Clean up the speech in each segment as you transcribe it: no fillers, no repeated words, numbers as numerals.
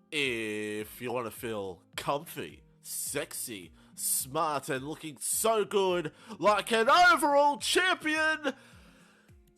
If you want to feel comfy, sexy, smart, and looking so good like an overall champion,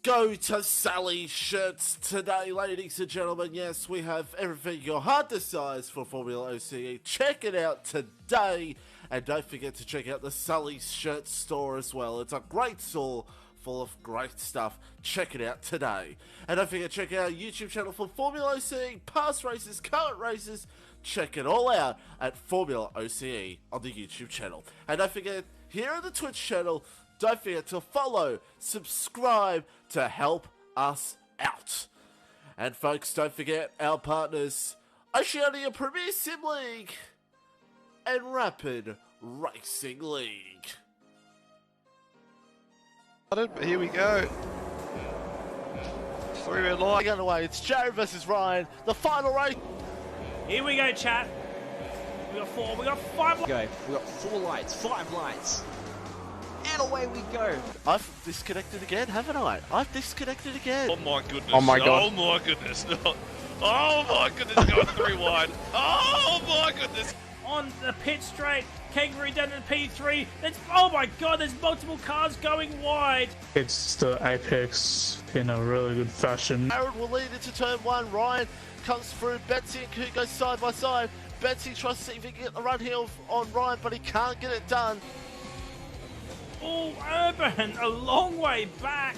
go to Sally's Shirts today, ladies and gentlemen. Yes, we have everything your heart desires for FormulaOCE. Check it out today. And don't forget to check out the Sally's Shirts store as well. It's a great store full of great stuff. Check it out today. And don't forget to check out our YouTube channel for FormulaOCE, past races, current races. Check it all out at FormulaOCE on the YouTube channel. And don't forget, here on the Twitch channel, don't forget to follow, subscribe to help us out. And folks, don't forget our partners, Oceania Premier Sim League and Rapid Racing League. Here we go. 3-man line. Going away. It's Jared versus Ryan. The final race. Here we go, chat. We got 4. We got 5. Go. We got 4 lights, 5 lights, and away we go. I've disconnected again, haven't I? I've disconnected again. Oh my goodness. Oh my god. Oh my goodness. Oh my goodness. Going 3 wide. Oh my goodness. On the pit straight, Kangaroo down to the P3. Oh my god, there's multiple cars going wide. It's the apex in a really good fashion. Aaron will lead into turn 1. Ryan comes through. Betsy and Coot go side by side. Betsy tries to see if he can get the run here on Ryan, but he can't get it done. Oh, Urban, a long way back.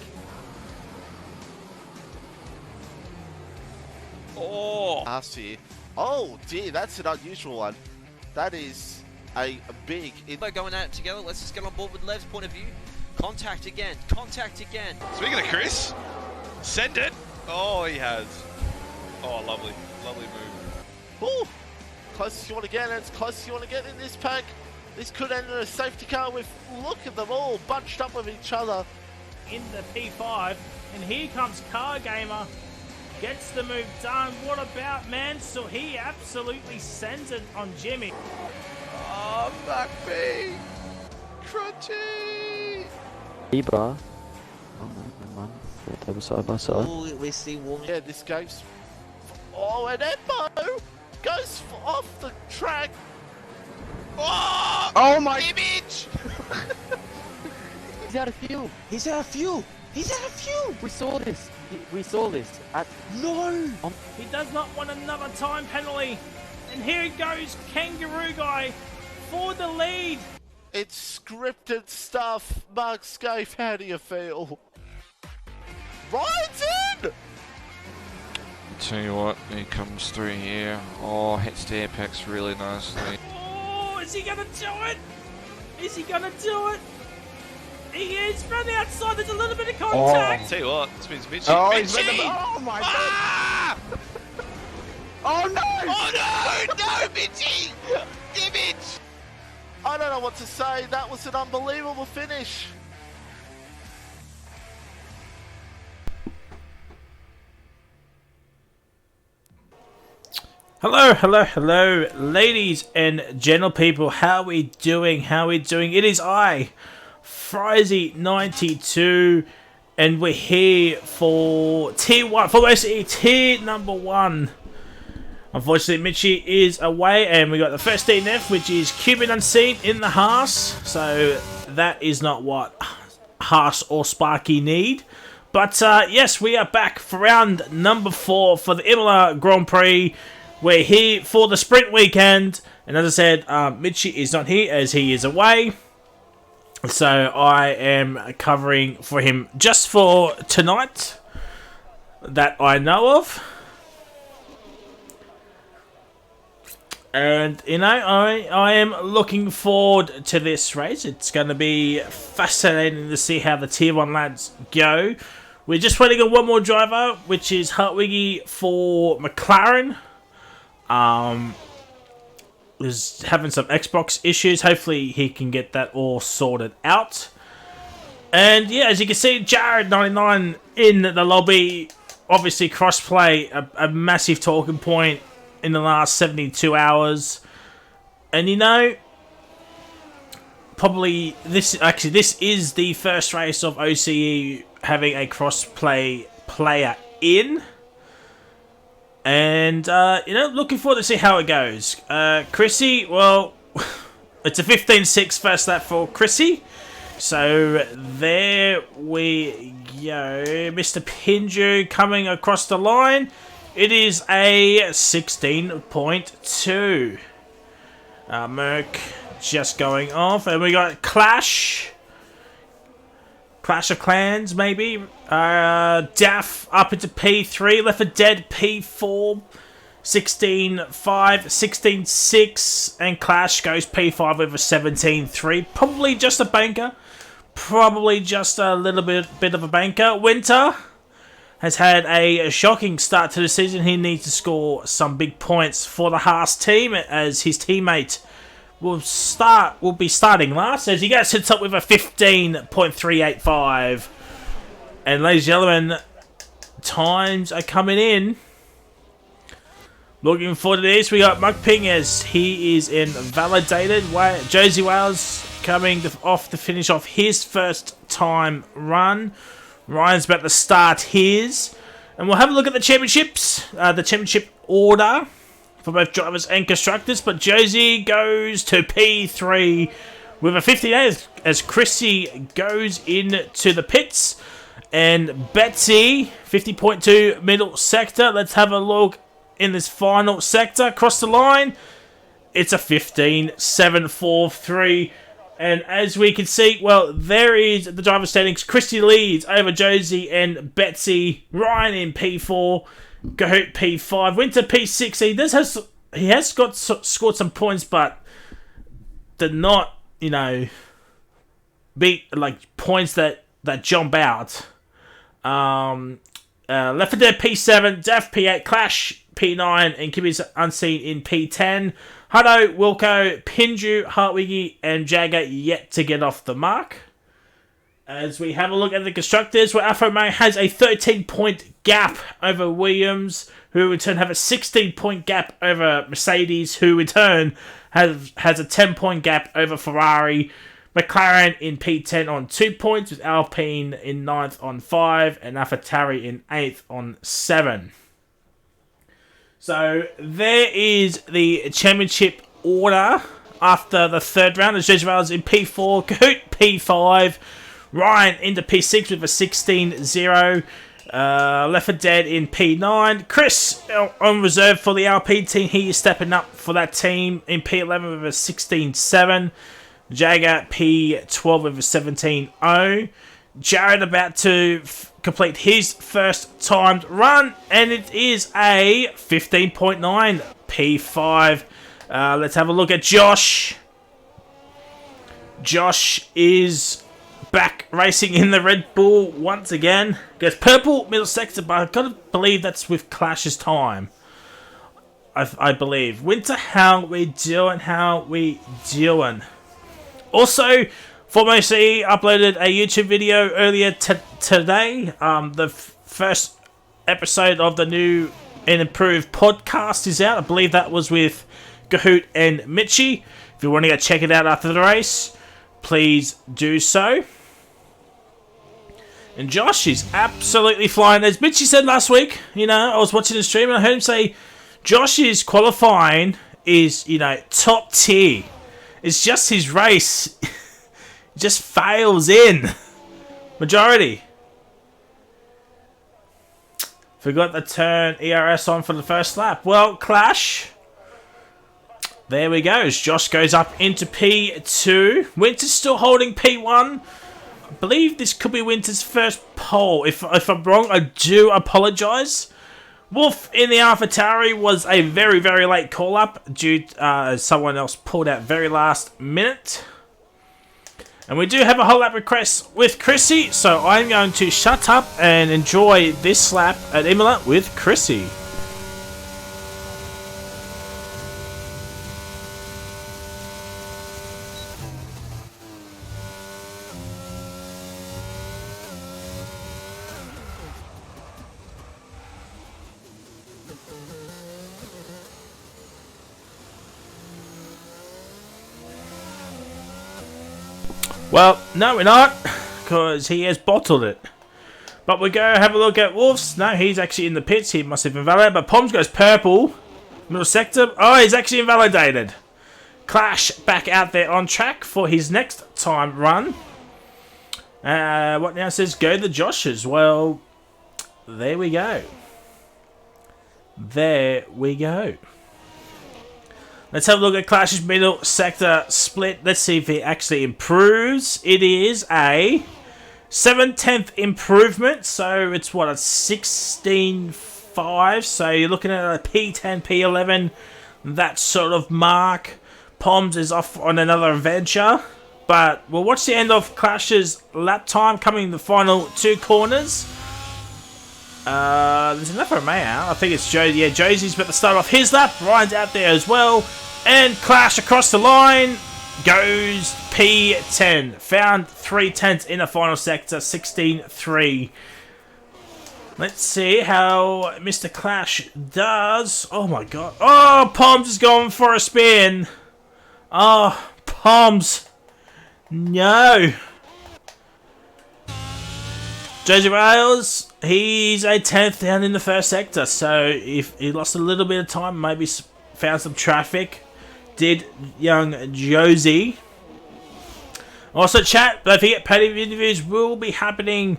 Oh. Last year. Oh dear, that's an unusual one. That is a big... They're going at it together. Let's just get on board with Lev's point of view. Contact again. Contact again. Speaking of Chris, send it. Oh, he has. Oh, lovely. Lovely move. Ooh, closest you want to get, and it's closest you want to get in this pack. This could end in a safety car with, look at them all bunched up with each other. In the P5, and here comes Car Gamer. Gets the move done. What about Mansell? He absolutely sends it on Jimmy. Oh, McBee. Crunchy. Eba. Oh no, man. They were side by side. Oh, we see one. Yeah, this game's... Oh, and Embo goes off the track. Oh my image. He's out of fuel. He's out of fuel. He's out of fuel. We saw this. We saw this. No. He does not want another time penalty. And here it goes, Kangaroo Guy for the lead. It's scripted stuff. Mark Scaife, how do you feel? Ryan's in! Tell you what, he comes through here. Oh, hits the apex really nicely. Oh, is he gonna do it? Is he gonna do it? He is from the outside. There's a little bit of contact. Tell you what, this means Mitchie. Oh, Mitchie! oh my god! Ah! Oh no! Oh no! No, Mitchie! Image! I don't know what to say. That was an unbelievable finish. Hello, hello, hello, ladies and gentle people. How we doing? How we doing? It is I, Frizy92, and we're here for Tier 1, for basically Tier number 1. Unfortunately, Mitchie is away, and we got the first DNF, which is Cuban Unseen in the Haas. So that is not what Haas or Sparky need. But yes, we are back for round number 4 for the Imola Grand Prix. We're here for the sprint weekend, and as I said, Mitchie is not here as he is away. So I am covering for him just for tonight, that I know of. And, you know, I am looking forward to this race. It's going to be fascinating to see how the Tier 1 lads go. We're just waiting on one more driver, which is Hartwiggy for McLaren. Was having some Xbox issues. Hopefully he can get that all sorted out. And yeah, as you can see, Jared99 in the lobby. Obviously crossplay, a massive talking point in the last 72 hours. And you know, probably this is the first race of OCE having a crossplay player in. And, looking forward to see how it goes. Chrissy, well, it's a 15-6 first lap for Chrissy. So there we go. Mr. Pinju coming across the line. It is a 16.2. Merc just going off. And we got Clash of Clans, maybe. Daff up into P3. Left 4 Dead P4. 16.5, 16.6. And Clash goes P5 with a 17.3. Probably just a banker. Probably just a little bit of a banker. Winter has had a shocking start to the season. He needs to score some big points for the Haas team, as his teammate will be starting last, as he gets hit up with a 15.385. And ladies and gentlemen, times are coming in. Looking forward to this. We got Muck Ping as he is invalidated. Josie Wales coming off to finish off his first time run. Ryan's about to start his. And we'll have a look at the championships. The championship order for both drivers and constructors. But Josie goes to P3 with a 58 as Chrissy goes into the pits. And Betsy, 50.2 middle sector. Let's have a look in this final sector. Across the line, it's a 15.743. And as we can see, well, there is the driver standings. Christy leads over Josie and Betsy. Ryan in P4. Kahoot P5. Winter P6. He has scored some points, but did not, beat points that jump out. Left 4 Dead P7. Daff P8. Clash P9. And Kimmy's Unseen in P10. Hutto, Wilco, Pinju, Hartwiggy, and Jagger yet to get off the mark. As we have a look at the constructors, where Alfa Romeo has a 13-point gap over Williams, who in turn have a 16-point gap over Mercedes, who in turn has a 10-point gap over Ferrari. McLaren in P10 on 2 points, with Alpine in 9th on 5, and AlphaTauri in 8th on 7. So there is the championship order after the third round. As Jezreel's in P4, Kahoot P5, Ryan into P6 with a 16.0, Left 4 Dead in P9, Chris on reserve for the Alpine team. He is stepping up for that team in P11 with a 16.7, Jagger P12 with a 17.0, Jared about to complete his first timed run, and it is a 15.9 P5. Let's have a look at Josh. Josh is back racing in the Red Bull once again. Goes purple middle sector, but I've got to believe that's with Clash's time. I believe. Winter, how we doing? Also, FormulaOCE uploaded a YouTube video earlier today. The first episode of the new and improved podcast is out. I believe that was with Kahoot and Mitchie. If you want to go check it out after the race, please do so. And Josh is absolutely flying. As Mitchie said last week, I was watching the stream and I heard him say Josh's qualifying is, top tier. It's just his race just fails in. Majority. Forgot to turn ERS on for the first lap. Well, Clash. There we go. Josh goes up into P2. Winter's still holding P1. I believe this could be Winter's first pole. If I'm wrong, I do apologise. Wolf in the AlphaTauri was a very, very late call-up due to someone else pulled out very last minute. And we do have a whole lap request with Chrissy, so I'm going to shut up and enjoy this lap at Imola with Chrissy. Well, no we're not, because he has bottled it. But we go have a look at Wolf's. No, he's actually in the pits. He must have invalidated. But Poms goes purple. Middle sector. Oh, he's actually invalidated. Clash back out there on track for his next time run. What now says go the Joshes. Well, there we go. There we go. Let's have a look at Clash's middle sector split. Let's see if it actually improves. It is a 7/10th improvement. So it's what, a 16.5. So you're looking at a P10, P11, that sort of mark. Poms is off on another adventure. But we'll watch the end of Clash's lap time coming in the final 2 corners. There's another May out. I think it's Josie. Yeah, Josie's about to start off his lap. Ryan's out there as well. And Clash across the line goes P10. Found 3/10 in the final sector, 16.3. Let's see how Mr. Clash does. Oh my god. Oh, Poms is going for a spin. Oh, Poms. No. Josie Rails, he's a 10th down in the first sector. So if he lost a little bit of time, maybe found some traffic. Did young Josie. Also, chat, don't forget, podium interviews will be happening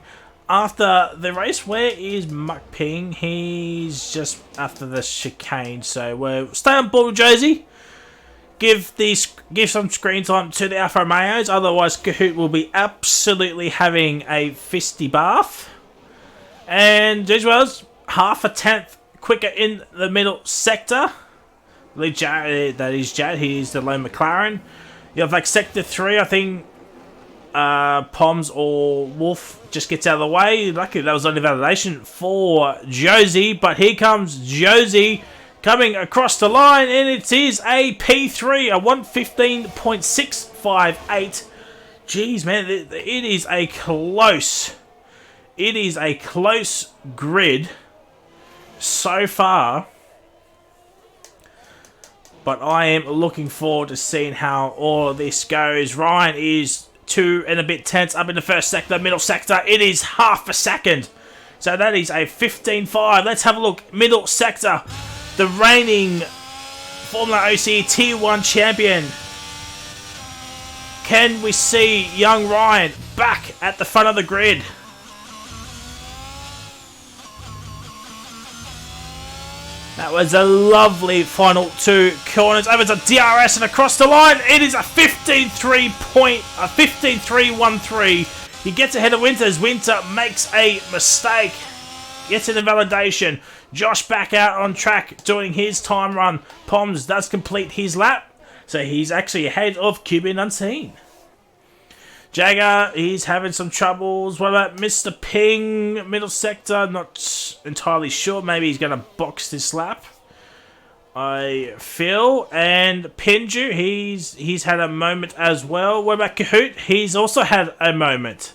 after the race. Where is Muck Ping? He's just after the chicane. So we'll stay on board with Josie. Give some screen time to the Alfa Romeos. Otherwise, Kahoot will be absolutely having a fisty bath. And Josie Wells, 1/10 quicker in the middle sector. I believe that is Jad. He is the lone McLaren. You have like sector 3. I think Poms or Wolf just gets out of the way. Luckily, that was only validation for Josie. But here comes Josie coming across the line, and it is a P3, a 1:15.658. Jeez, man, it is a close. It is a close grid so far. But I am looking forward to seeing how all of this goes. Ryan is 2 and a bit tenths up in the first sector, middle sector. It is half a second. So that is a 15.5. Let's have a look. Middle sector. The reigning FormulaOCE Tier 1 champion. Can we see young Ryan back at the front of the grid? That was a lovely final 2 corners. Over to DRS and across the line. It is a 15.313. He gets ahead of Winters. Winter makes a mistake. Gets an invalidation. Josh back out on track doing his time run. Poms does complete his lap. So he's actually ahead of Cuban Unseen. Jagger, he's having some troubles. What about Mr. Ping? Middle sector, not entirely sure. Maybe he's going to box this lap, I feel. And Pinju, he's had a moment as well. What about Kahoot? He's also had a moment.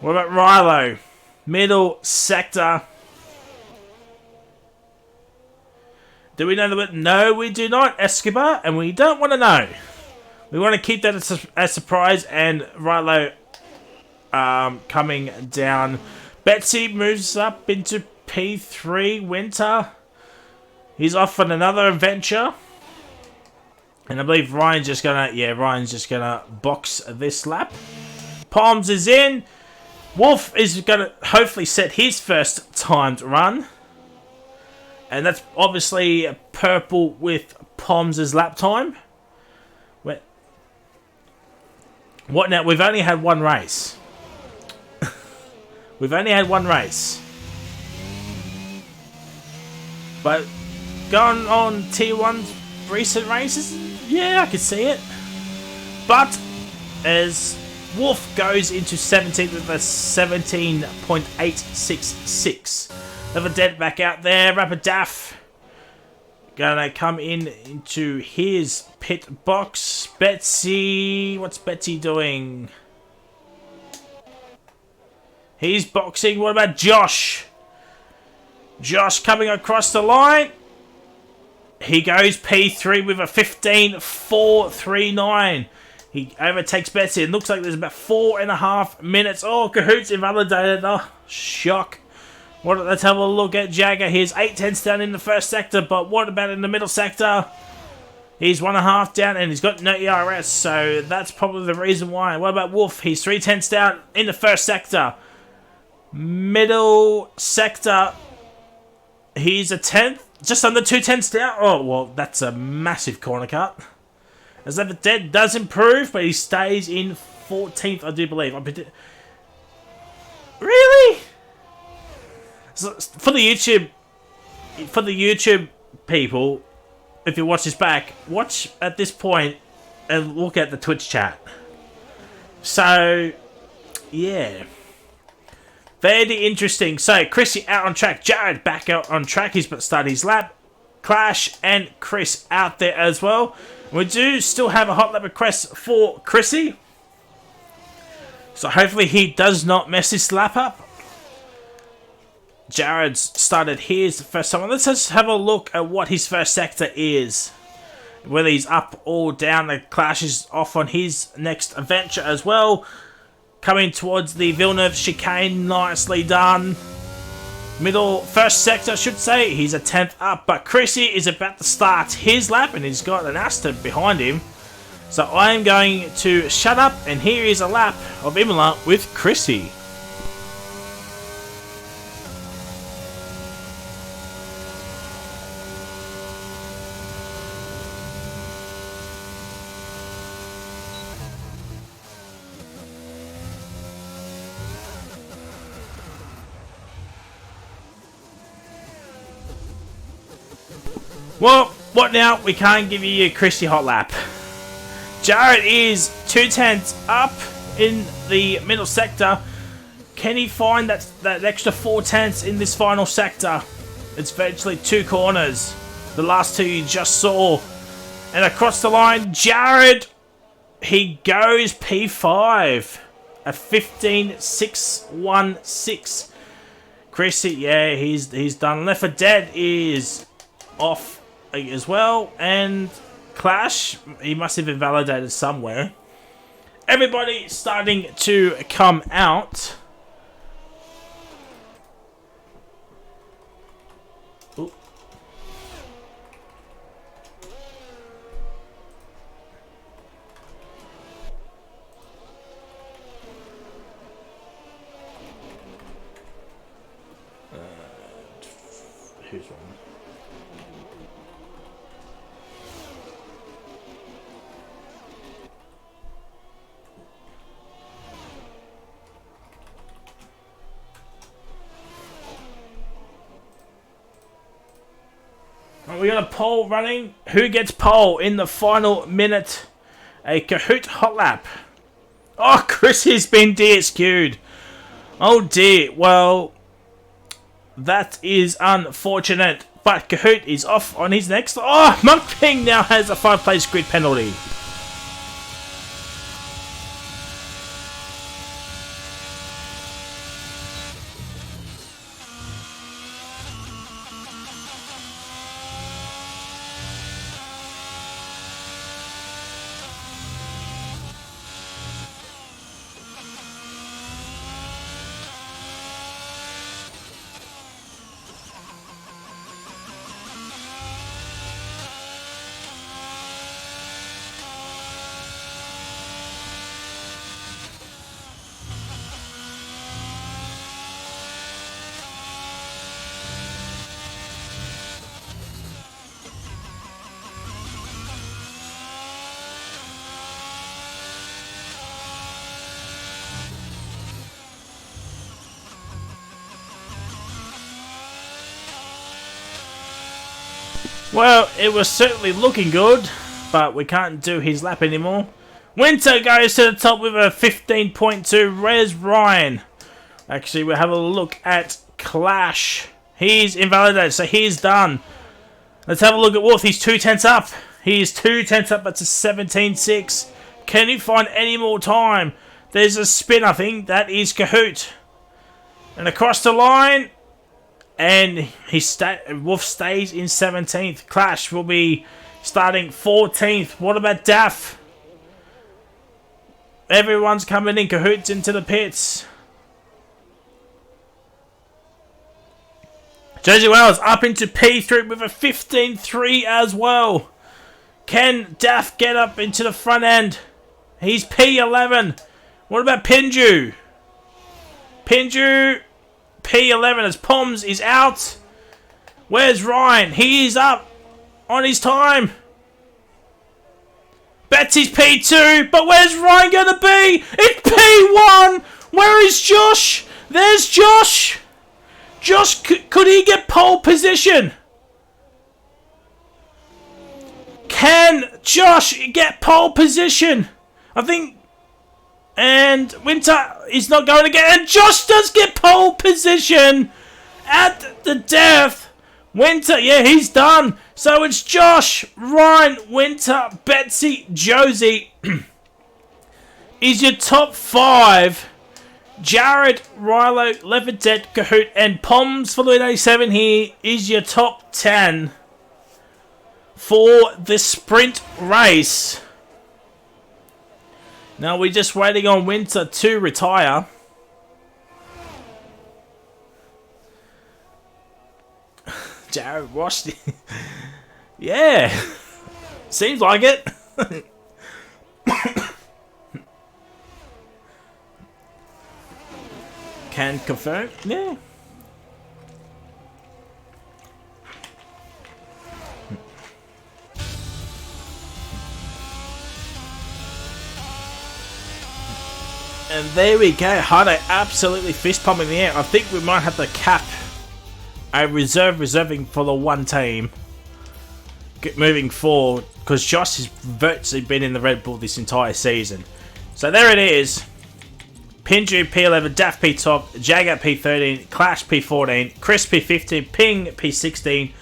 What about Rilo? Middle sector. Do we know that? No, we do not, Escobar, and we don't want to know. We want to keep that as a surprise, and Rilo coming down. Betsy moves up into P3. Winter, he's off on another adventure. And I believe Ryan's just gonna box this lap. Poms is in. Wolf is gonna hopefully set his first timed run. And that's obviously purple with Poms' lap time. What now? We've only had one race. We've only had one race. But going on Tier 1's recent races, yeah, I could see it. But as Wolf goes into 17th with a 17.866. Have a dent back out there. Rapid Daff gonna come into his pit box. Betsy, what's Betsy doing? He's boxing. What about Josh? Josh coming across the line. He goes P3 with a 15.439. He overtakes Betsy. It looks like there's about 4.5 minutes. Oh, Kahoot's invalidated. Oh, shock. Let's have a look at Jagger. He's 8 tenths down in the first sector, but what about in the middle sector? He's 1.5 down and he's got no ERS, so that's probably the reason why. What about Wolf? He's 3 tenths down in the first sector. Middle sector, he's a 10th, just under 2 tenths down. Oh, well, that's a massive corner cut. As Ever Dead does improve, but he stays in 14th, I do believe. Really? So, for the YouTube people, if you watch this back, watch at this point and look at the Twitch chat. So, yeah. Very interesting. So, Chrissy out on track. Jared back out on track. He's but started his lap. Clash and Chris out there as well. We do still have a hot lap request for Chrissy. So, hopefully he does not mess this lap up. Jared's started his first time. Let's just have a look at what his first sector is. Whether he's up or down. The Clash is off on his next adventure as well. Coming towards the Villeneuve chicane. Nicely done. Middle first sector, I should say. He's a 10th up. But Chrissy is about to start his lap. And he's got an Aston behind him. So I am going to shut up. And here is a lap of Imola with Chrissy. Well, what now? We can't give you a Chrissy hot lap. Jared is 2 tenths up in the middle sector. Can he find that extra 4 tenths in this final sector? It's virtually 2 corners. The last 2 you just saw. And across the line, Jared, he goes P5 at 15.616. Chrissy, yeah, he's done. Left for Dead is off as well, and Clash, he must have invalidated somewhere. Everybody starting to come out. Ooh. Who's on? We got a poll running. Who gets pole in the final minute? A Kahoot hot lap. Oh, Chris has been DSQ'd. Oh dear. Well, that is unfortunate. But Kahoot is off on his next. Oh, Monk Ping now has a 5-place grid penalty. Well, it was certainly looking good, but we can't do his lap anymore. Winter goes to the top with a 15.2. Res Ryan. Actually, we'll have a look at Clash. He's invalidated, so he's done. Let's have a look at Wolf. He's 2 tenths up. He's 2 tenths up, that's a 17.6. Can he find any more time? There's a spin, I think. That is Kahoot. And across the line. And Wolf stays in 17th. Clash will be starting 14th. What about Daff? Everyone's coming in cahoots into the pits. Josie Wells up into P3 with a 15.3 as well. Can Daff get up into the front end? He's P11. What about Pinju? Pinju, P11 as Poms is out. Where's Ryan? He is up on his time. Betsy's P2, but where's Ryan going to be? It's P1! Where is Josh? There's Josh! Josh, could he get pole position? Can Josh get pole position? I think... And Winter is not going to get... And Josh does get pole position at the death. Winter, yeah, he's done. So it's Josh, Ryan, Winter, Betsy, Josie is your top 5. Jared, Rilo, Levitet, Kahoot, and Poms for the 87 here is your top 10 for the sprint race. Now we're just waiting on Winter to retire. Jared washed it. Yeah. Seems like it. Can confirm. Yeah. And there we go. Hardo absolutely fist pumping the air. I think we might have to cap a reserving for the one team moving forward, because Josh has virtually been in the Red Bull this entire season. So there it is. Pinju P11, Daff P12, Jagger P13, Clash P14, Chris P15, Ping P16,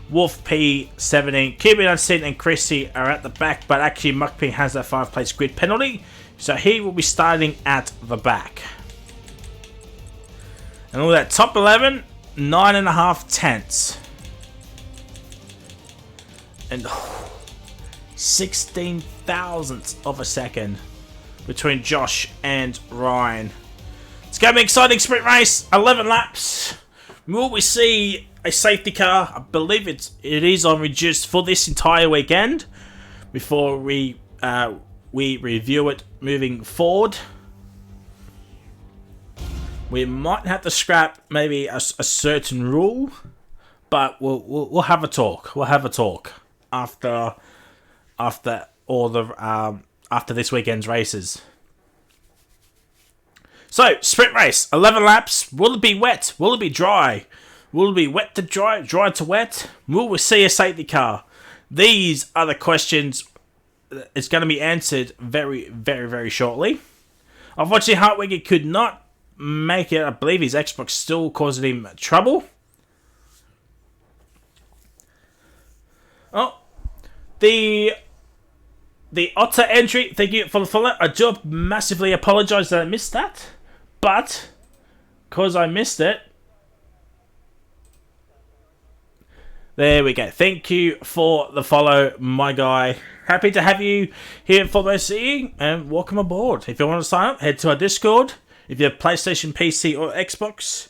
Wolf P17, Cuban Unseen and Chrissy are at the back, but actually Muckping has that 5-place grid penalty, so he will be starting at the back. And all that top 11, 9.5 tenths. And 16 thousandths of a second between Josh and Ryan. It's going to be an exciting sprint race. 11 laps. Will we see a safety car? I believe it is on reduced for this entire weekend before we review it moving forward. We might have to scrap maybe a certain rule, but we'll have a talk. We'll have a talk after all the after this weekend's races. So, sprint race, 11 laps. Will it be wet? Will it be dry? Will it be wet to dry, dry to wet? Will we see a safety car? These are the questions. It's going to be answered very, very, very shortly. Unfortunately, Hartwig could not make it. I believe his Xbox still causing him trouble. Oh, the Otter entry, thank you for the follow. I do massively apologise that I missed that, but because I missed it, there we go. Thank you for the follow, my guy. Happy to have you here for FormulaOCE, and welcome aboard. If you want to sign up, head to our Discord. If you have PlayStation, PC, or Xbox,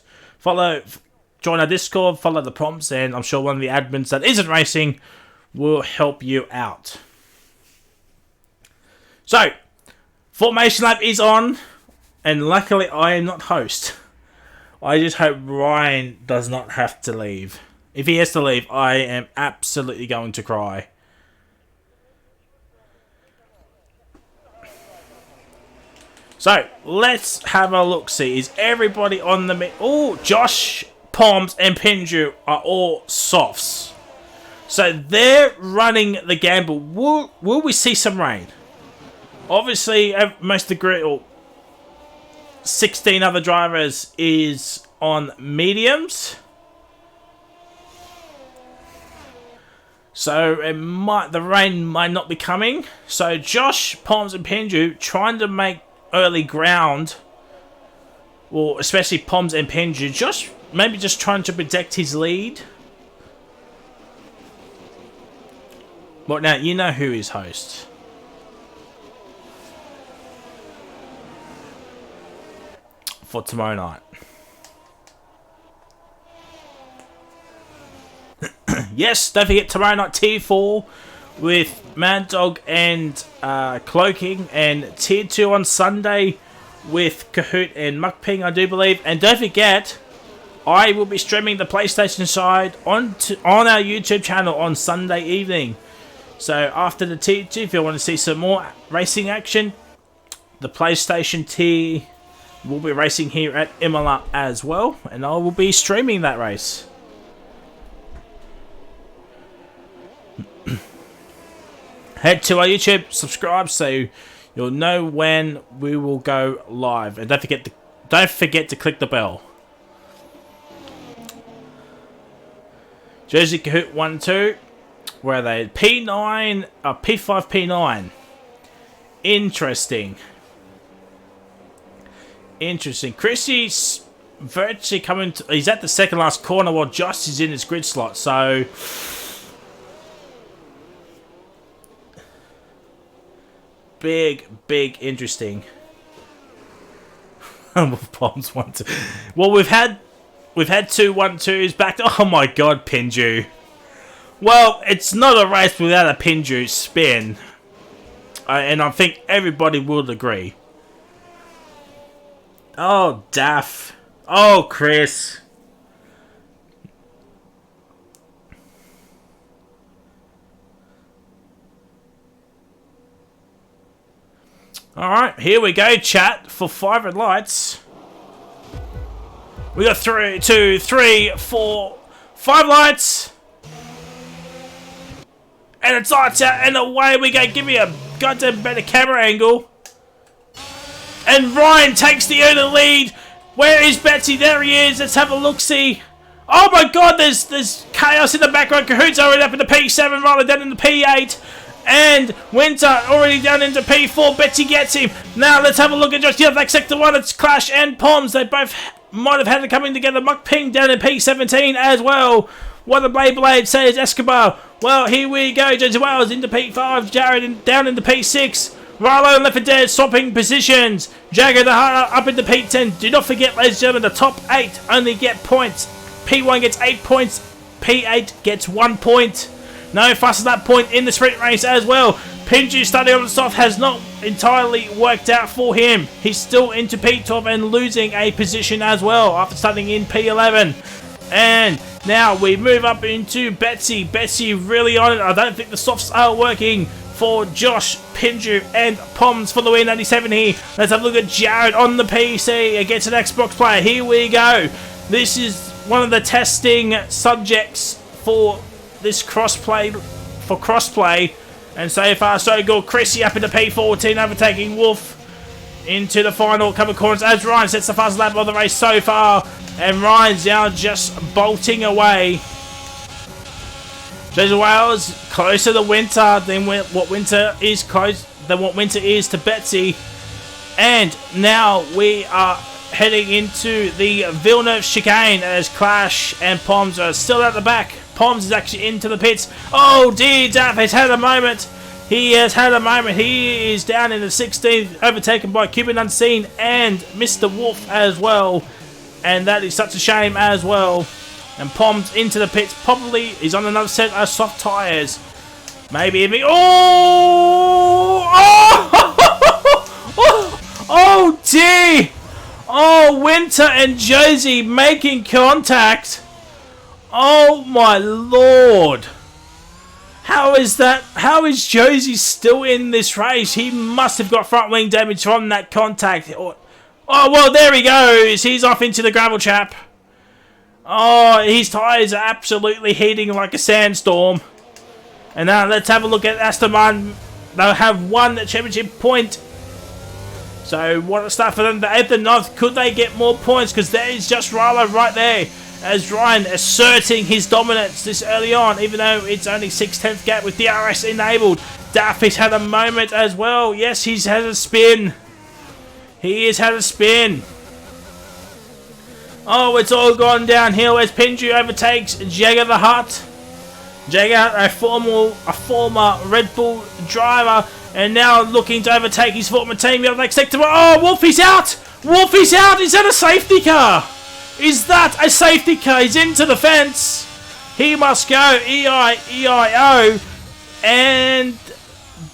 join our Discord, follow the prompts, and I'm sure one of the admins that isn't racing will help you out. So, Formation Lab is on, and luckily I am not host. I just hope Ryan does not have to leave. If he has to leave, I am absolutely going to cry. So, let's have a look-see. Is everybody on the... Oh, Josh, Poms, and Pinju are all softs. So, they're running the gamble. Will we see some rain? Obviously, most of the grid, or 16 other drivers, is on mediums. So the rain might not be coming. So Josh, Poms, and Pinju trying to make early ground. Well, especially Poms and Pinju. Josh maybe just trying to protect his lead. But now you know who is host. for tomorrow night. Yes, don't forget tomorrow night Tier 4 with Mad Dog and Cloaking, and Tier 2 on Sunday with Kahoot and Muckping, I do believe. And don't forget, I will be streaming the PlayStation side on our YouTube channel on Sunday evening. So after the Tier 2, if you want to see some more racing action, the PlayStation tier will be racing here at Imola as well, and I will be streaming that race. Head to our YouTube, subscribe so you'll know when we will go live, and don't forget to click the bell. Jersey Kahoot 1 2, where are they? P9, P5, P9. Interesting. Chrissy's virtually coming to, he's at the second last corner while Josh is in his grid slot, so big interesting. Bombs 1 2. Well, we've had 2 1-2s back to, oh my god, Pinju. Well, it's not a race without a Pinju spin, and I think everybody will agree. Oh, Daff. Oh, Chris. Alright, here we go, chat, for 5 red lights. We got 3, 2, 3, 4, 5 lights. And it's lights out, and away we go. Give me a goddamn better camera angle. And Ryan takes the early lead. Where is Betsy? There he is. Let's have a look-see. Oh my god, there's chaos in the background. Kahoot's already up in the P7, Riley down in the P8. And Winter already down into P4. Betsy gets him. Now let's have a look at just the other sector 1. It's Clash and Poms. They both might have had it coming together. Muck Ping down in P17 as well. What a Blade says Escobar. Well, here we go. Jonesy Wales into P5. Jared down into P6. Rilo and Left 4 Dead swapping positions. Jagger the Heart up into P10. Do not forget, ladies and gentlemen, the top 8 only get points. P1 gets 8 points. P8 gets 1 point. No fuss at that point in the sprint race as well. Pinju starting on the soft has not entirely worked out for him. He's still into P12 and losing a position as well after starting in P11. And now we move up into Betsy. Betsy really on it. I don't think the softs are working for Josh, Pinju, and Poms for the win. 97 here. Let's have a look at Jared on the PC against an Xbox player. Here we go. This is one of the testing subjects for this crossplay. And so far, so good. Chrissy up into P14, overtaking Wolf into the final couple of corners as Ryan sets the fastest lap of the race so far. And Ryan's now just bolting away. Jason Wales closer to Winter than what Winter is to Betsy. And now we are heading into the Villeneuve chicane as Clash and Poms are still at the back. Poms is actually into the pits. Oh dear, Daff has had a moment. He has had a moment. He is down in the 16th, overtaken by Cuban Unseen and Mr. Wolf as well. And that is such a shame as well. And Poms into the pits. Probably he's on another set of soft tyres. Maybe even. Oh! Oh! Oh dear! Oh, Winter and Josie making contact. Oh my lord! How is that? How is Josie still in this race? He must have got front wing damage from that contact. Oh well, there he goes. He's off into the gravel trap. Oh, his tyres are absolutely heating like a sandstorm. And now let's have a look at Aston Martin. They'll have won the championship point. So what a start for them. The 8th and 9th. Could they get more points? Because there is just Rilo right there. As Ryan asserting his dominance this early on, even though it's only 6/10 gap with DRS enabled. Daffy's had a moment as well. Yes, he's had a spin. He has had a spin. Oh, it's all gone downhill as Pinju overtakes Jagger the Hutt. Jagger, a former Red Bull driver, and now looking to overtake his former team. The other sector. Oh, Wolf is out. Wolfie's out. Is that a safety car? Is that a safety car? He's into the fence. He must go. E-I-E-I-O. And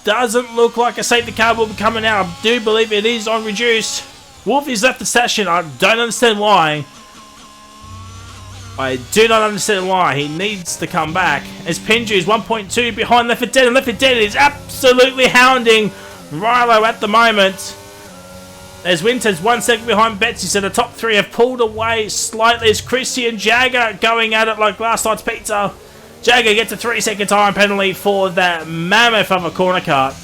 doesn't look like a safety car will be coming out. I do believe it is on reduced. Wolfie's left the session. I don't understand why. I do not understand why. He needs to come back. As Pinju is 1.2 behind Left 4 Dead. And Left 4 Dead is absolutely hounding Rilo at the moment. As Winter's 1 second behind Betsy, so the top three have pulled away slightly as Chrissy and Jagger going at it like last night's pizza. Jagger gets a 3-second time penalty for that mammoth of a corner cut.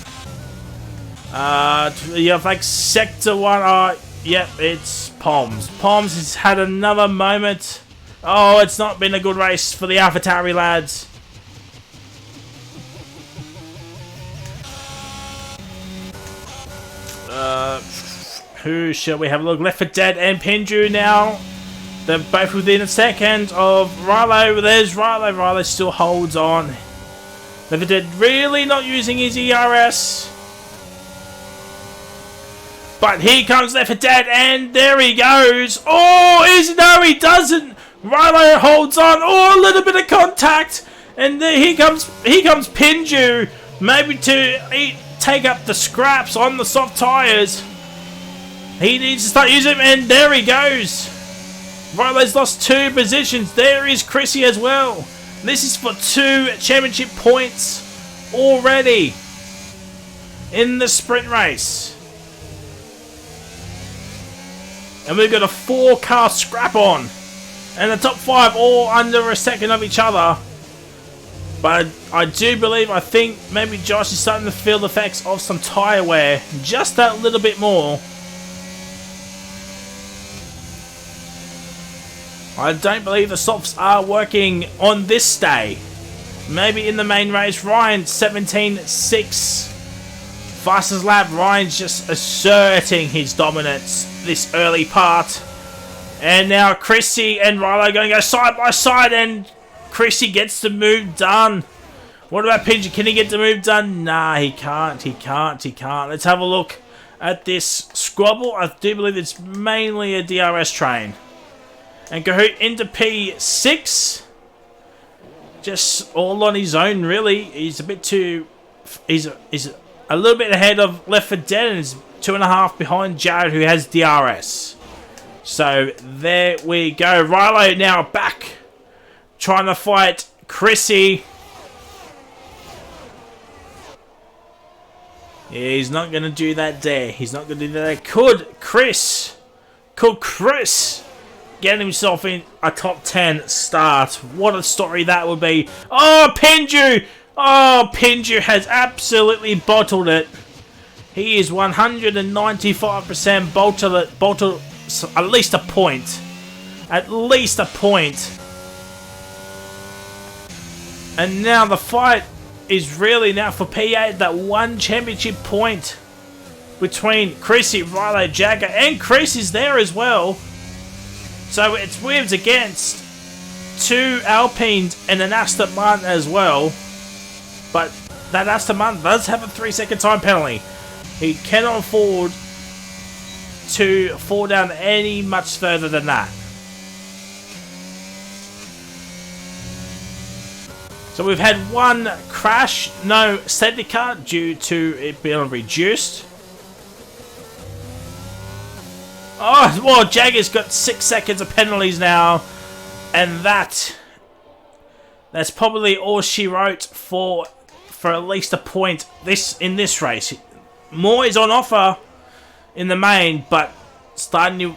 You have like Sector 1. Yep, it's Poms. Poms has had another moment. Oh, it's not been a good race for the AlphaTauri lads. Who shall we have a look? Left 4 Dead and Pinju now. They're both within a second of Rilo. There's Rilo. Rilo still holds on. Left 4 Dead really not using his ERS. But here comes Left 4 Dead and there he goes. Oh, no he doesn't. Rilo holds on. Oh, a little bit of contact. And there here comes Pinju. Maybe to take up the scraps on the soft tyres. He needs to start using them, and there he goes. Rilo's lost 2 positions. There is Chrissy as well. This is for 2 championship points already in the sprint race. And we've got a 4-car scrap on. And the top 5 all under a second of each other. But I think maybe Josh is starting to feel the effects of some tyre wear. Just that little bit more. I don't believe the softs are working on this day. Maybe in the main race. Ryan 17.6. Fastest lap. Ryan's just asserting his dominance this early part. And now Chrissy and Rilo going to go side by side, and Chrissy gets the move done. What about Pinju? Can he get the move done? Nah, he can't. Let's have a look at this squabble. I do believe it's mainly a DRS train. And Kahoot into P6. Just all on his own, really. He's a bit too... He's a little bit ahead of Left 4 Dead and is 2.5 behind Jared, who has DRS. So, there we go. Rilo now back. Trying to fight Chrissy. Yeah, he's not going to do that there. He's not going to do that. Could Chris get himself in a top 10 start? What a story that would be. Oh, Pinju! Oh, Pinju has absolutely bottled it. He is 195% bottled at least a point. At least a point. And now the fight is really now for P8, that 1 championship point between Chrissy, Rilo, Jagger, and Chris is there as well. So it's Wibbs against 2 Alpines and an Aston Martin as well. But that Aston Martin does have a 3-second time penalty. He cannot afford to fall down any much further than that. So we've had 1 crash, no safety car due to it being reduced. Oh, well, Jagger's got 6 seconds of penalties now. And that's probably all she wrote for at least a point in this race. More is on offer in the main, but starting your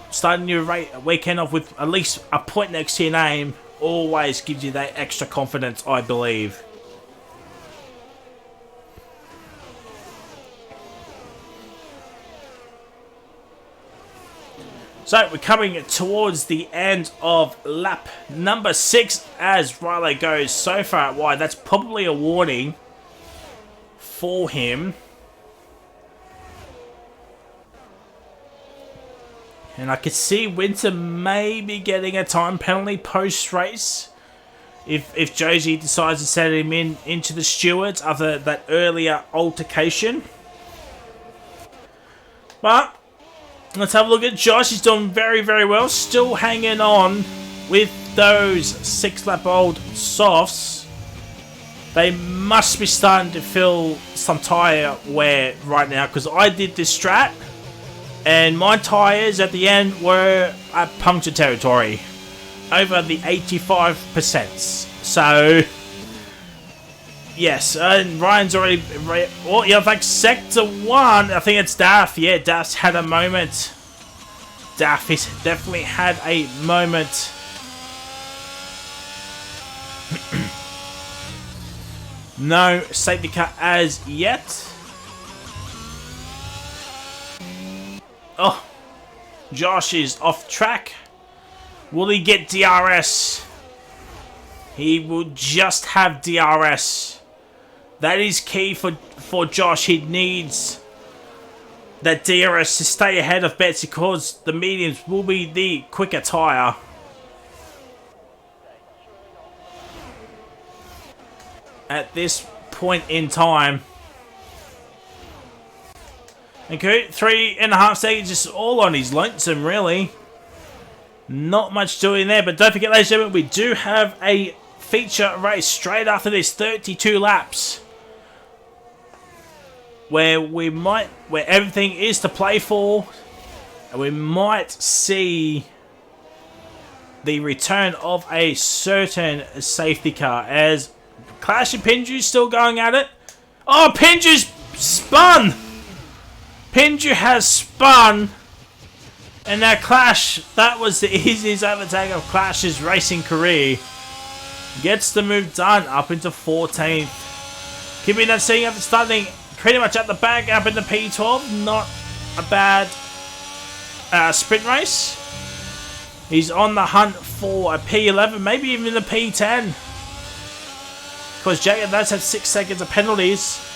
weekend off with at least a point next to your name always gives you that extra confidence, I believe. So we're coming towards the end of lap number 6 as Rilo goes so far wide. That's probably a warning for him. And I could see Winter maybe getting a time penalty post-race if Josie decides to send him into the stewards after that earlier altercation. But Let's have a look at Josh. He's doing very, very well. Still hanging on with those 6-lap-old softs. They must be starting to feel some tyre wear right now, because I did this strat and my tyres at the end were at puncture territory, over the 85%. So yes, and Ryan's already... Oh, yeah, like Sector 1. I think it's Daff. Yeah, Daff's had a moment. Daff has definitely had a moment. No safety car as yet. Oh, Josh is off track. Will he get DRS? He will just have DRS. That is key for Josh. He needs that DRS to stay ahead of Betsy, because the mediums will be the quicker tyre. At this point in time. Okay, 3.5 seconds, just all on his lonesome, really. Not much doing there, but don't forget, ladies and gentlemen, we do have a feature race straight after this, 32 laps. Where everything is to play for. And we might see the return of a certain safety car, as Clash and Pinju's still going at it. Oh, Pinju's spun! Pinju has spun. And now Clash, that was the easiest overtake of Clash's racing career. Gets the move done up into 14th. Keeping that seeing at the starting, pretty much at the back, up in the P12. Not a bad sprint race. He's on the hunt for a P11, maybe even a P10. Because Jacob does have 6 seconds of penalties.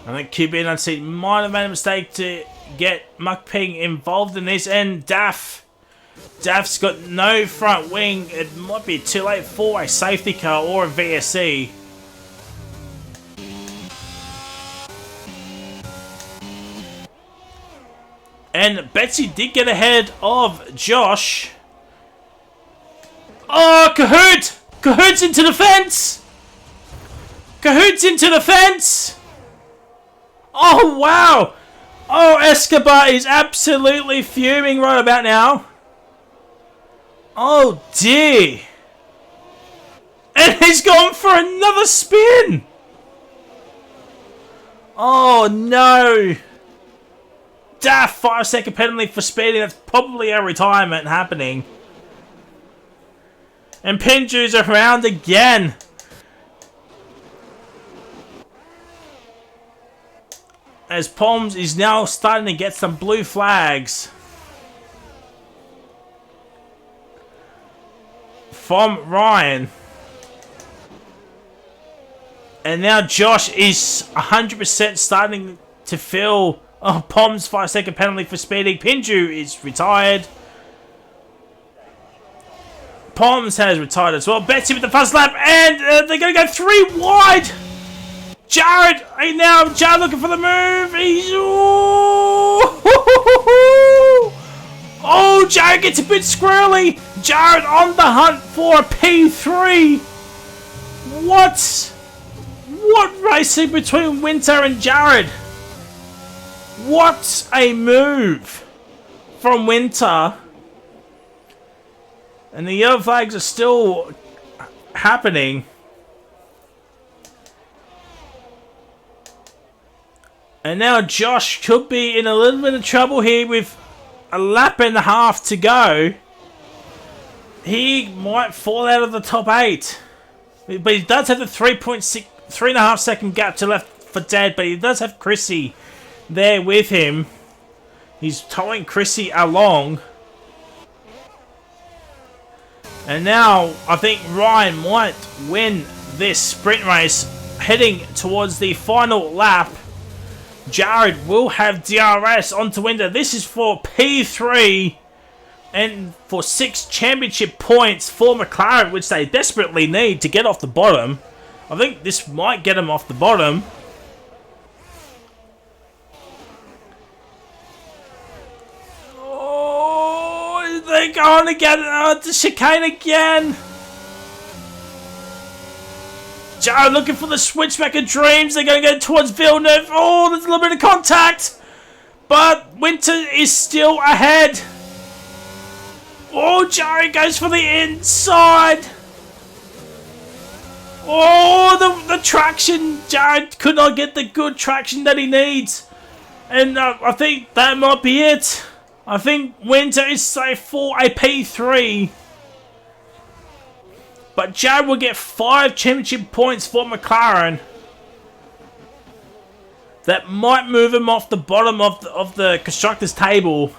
I think QB Unseen might have made a mistake to get Mukping involved in this. And Daff's got no front wing. It might be too late for a safety car or a VSC. And Betsy did get ahead of Josh. Oh, Kahoot! Kahoot's into the fence! Kahoot's into the fence! Oh, wow! Oh, Escobar is absolutely fuming right about now. Oh, dear. And he's gone for another spin! Oh, no. Daff, 5-second penalty for speeding. That's probably a retirement happening. And Pinju's around again. As Palms is now starting to get some blue flags from Ryan. And now Josh is 100% starting to feel... Oh, Pom's 5-second penalty for speeding. Pinju is retired. Poms has retired as well. Betsy with the first lap, and they're going to go 3 wide. Jared, Jared looking for the move. He's... Oh, Jared gets a bit squirrely. Jared on the hunt for a P3. What racing between Winter and Jared? What a move from Winter. And the yellow flags are still happening. And now Josh could be in a little bit of trouble here with a lap and a half to go. He might fall out of the top 8. But he does have the 3.5 second gap to left for dead. But he does have Chrissy there with him. He's towing Chrissy along. And now I think Ryan might win this sprint race, heading towards the final lap. Jared will have DRS onto Winter. This is for P3. And for 6 championship points for McLaren, which they desperately need to get off the bottom. I think this might get them off the bottom. Oh, they're going to get the chicane again. Joe looking for the switchback of dreams. They're going to go towards Villeneuve. Oh, there's a little bit of contact. But Winter is still ahead. Oh, Joe goes for the inside. Oh, the traction. Jared could not get the good traction that he needs. And I think that might be it. I think Winter is safe for a P3. But Jared will get 5 championship points for McLaren. That might move him off the bottom of the constructors' table.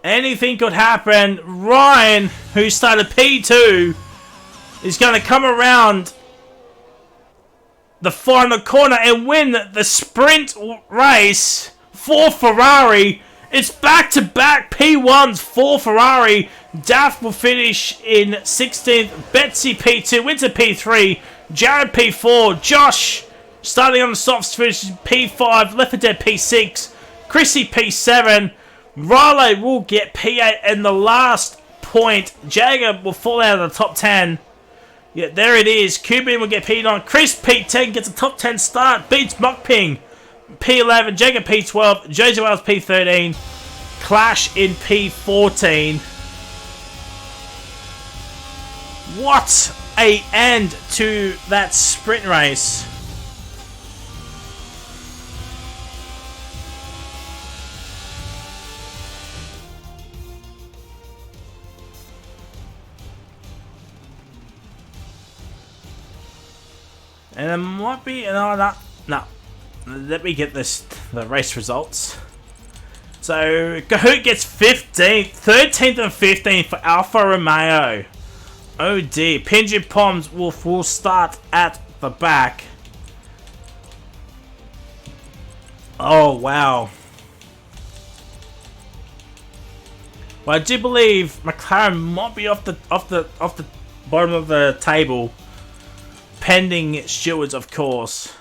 Anything could happen. Ryan, who started P2, is going to come around the final corner and win the sprint race for Ferrari. It's back-to-back P1s for Ferrari. Daft will finish in 16th. Betsy P2, Winter P3, Jared P4, Josh starting on the softs, finishing P5, Lefferdead P6, Chrissy P7, Riley will get P8, and the last point, Jagger will fall out of the top 10. Yeah, there it is. Cuban will get P9. Chris P10 gets a top 10 start, beats Muckping P11, Jagger P12, Josie Wells P13, Clash in P14. What a end to that sprint race. And it might be... No. Let me get the race results. So, Kahoot gets 15th, 13th and 15th for Alfa Romeo. Oh dear. Pinji Poms will start at the back. Oh, wow. Well, I do believe McLaren might be off the bottom of the table. Pending stewards, of course.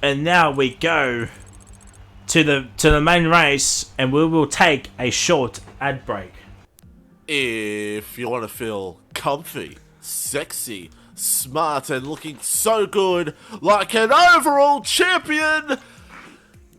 And now we go to the main race, and we will take a short ad break. If you want to feel comfy, sexy, smart, and looking so good like an overall champion,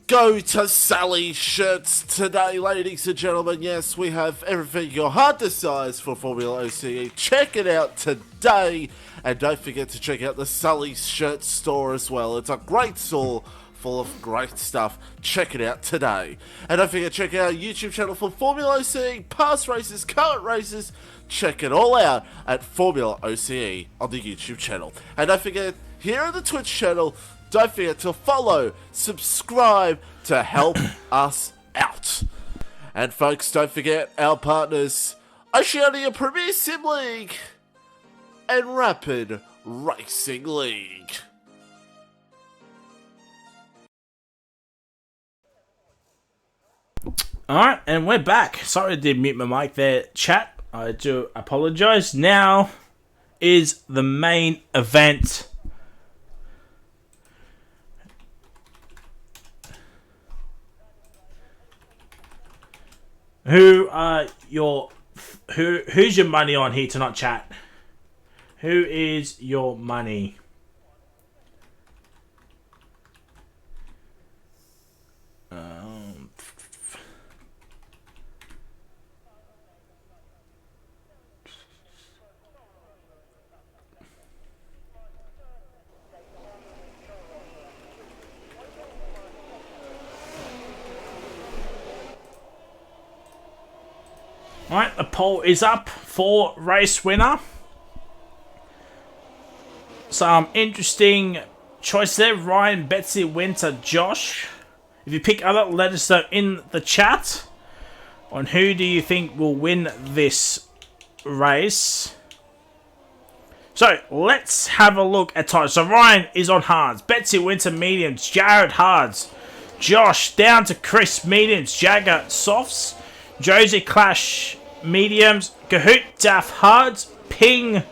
go to Sally Shirts today, ladies and gentlemen. Yes, we have everything your heart desires for Formula OCE. Check it out today. And don't forget to check out the Sully Shirt store as well. It's a great store full of great stuff. Check it out today. And don't forget to check out our YouTube channel for Formula OCE, past races, current races. Check it all out at Formula OCE on the YouTube channel. And don't forget, here on the Twitch channel, don't forget to follow, subscribe to help us out. And folks, don't forget our partners, Oceania Premier Sim League and Rapid Racing League. Alright, and we're back. Sorry I did mute my mic there, chat. I do apologise. Now is the main event. Who's your money on here tonight, chat? Who is your money? Alright, the poll is up for race winner. Some interesting choice there. Ryan, Betsy, Winter, Josh. If you pick other, let us know in the chat on who do you think will win this race. So, let's have a look at tyres. So, Ryan is on hards. Betsy Winter mediums. Jared hards. Josh down to Chris mediums. Jagger softs. Josie Clash mediums. Kahoot Daff hards. Ping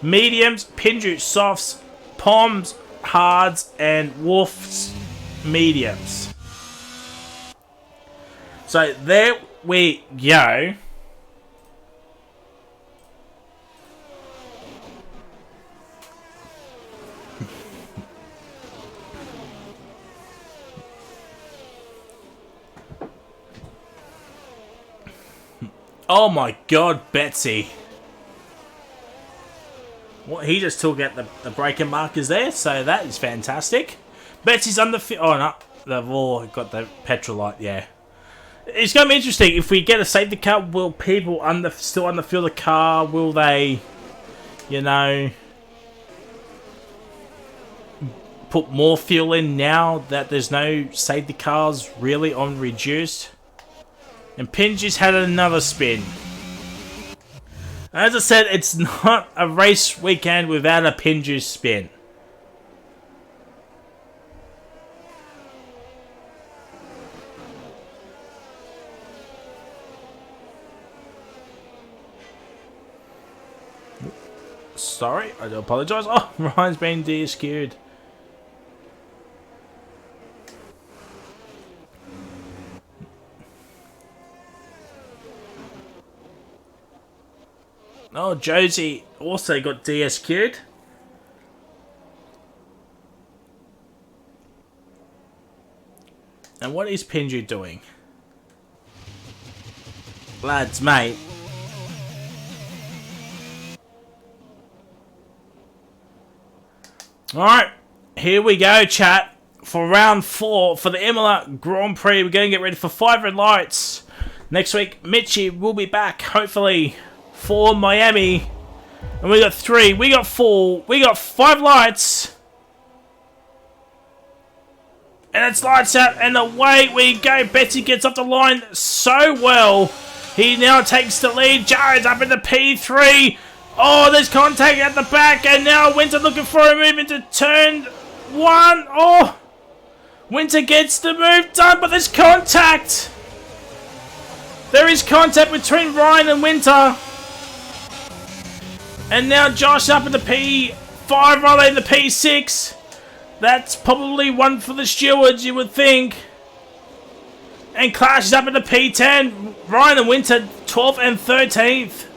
mediums. Pinju softs. Poms hards. And Wolf's mediums. So, there we go. Oh my god, Betsy. What, he just took out the breaker markers there, so that is fantastic. Betsy's under... Oh, no. They've all got the petrol light, yeah. It's going to be interesting. If we get a safety car, will people still underfill the car? Will they, you know, put more fuel in now that there's no safety cars really on reduced? And Pingy's had another spin. As I said, it's not a race weekend without a Pingy spin. Sorry, I do apologise. Oh, Ryan's been de-skewed. Oh, Josie also got DSQ'd. And what is Pinju doing? Lads, mate. Alright, here we go, chat. For round 4 for the Imola Grand Prix. We're going to get ready for 5 red lights. Next week, Mitchie will be back, hopefully, for Miami. And we got 3, we got 4, we got 5 lights. And it's lights out, and away we go. Betsy gets off the line so well. He now takes the lead. Jared's up in the P3. Oh, there's contact at the back, and now Winter looking for a move into turn 1. Oh, Winter gets the move done, but there's contact. There is contact between Ryan and Winter. And now Josh up in the P5, Riley in the P6. That's probably one for the stewards, you would think. And Clash is up in the P10. Ryan and Winter, 12th and 13th.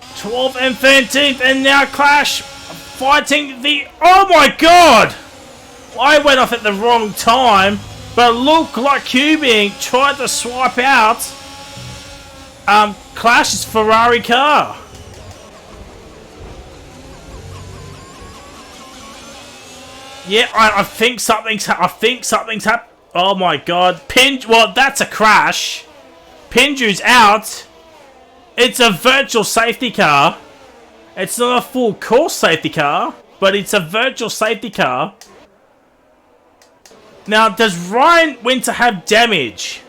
12th and 13th, and now Clash fighting the... Oh my god! I went off at the wrong time, but look like Cubing tried to swipe out Clash's Ferrari car. Yeah, I think something's happened. Oh my god. Well, that's a crash. Pinju's out. It's a virtual safety car. It's not a full course safety car, but it's a virtual safety car. Now, does Ryan Winter have damage?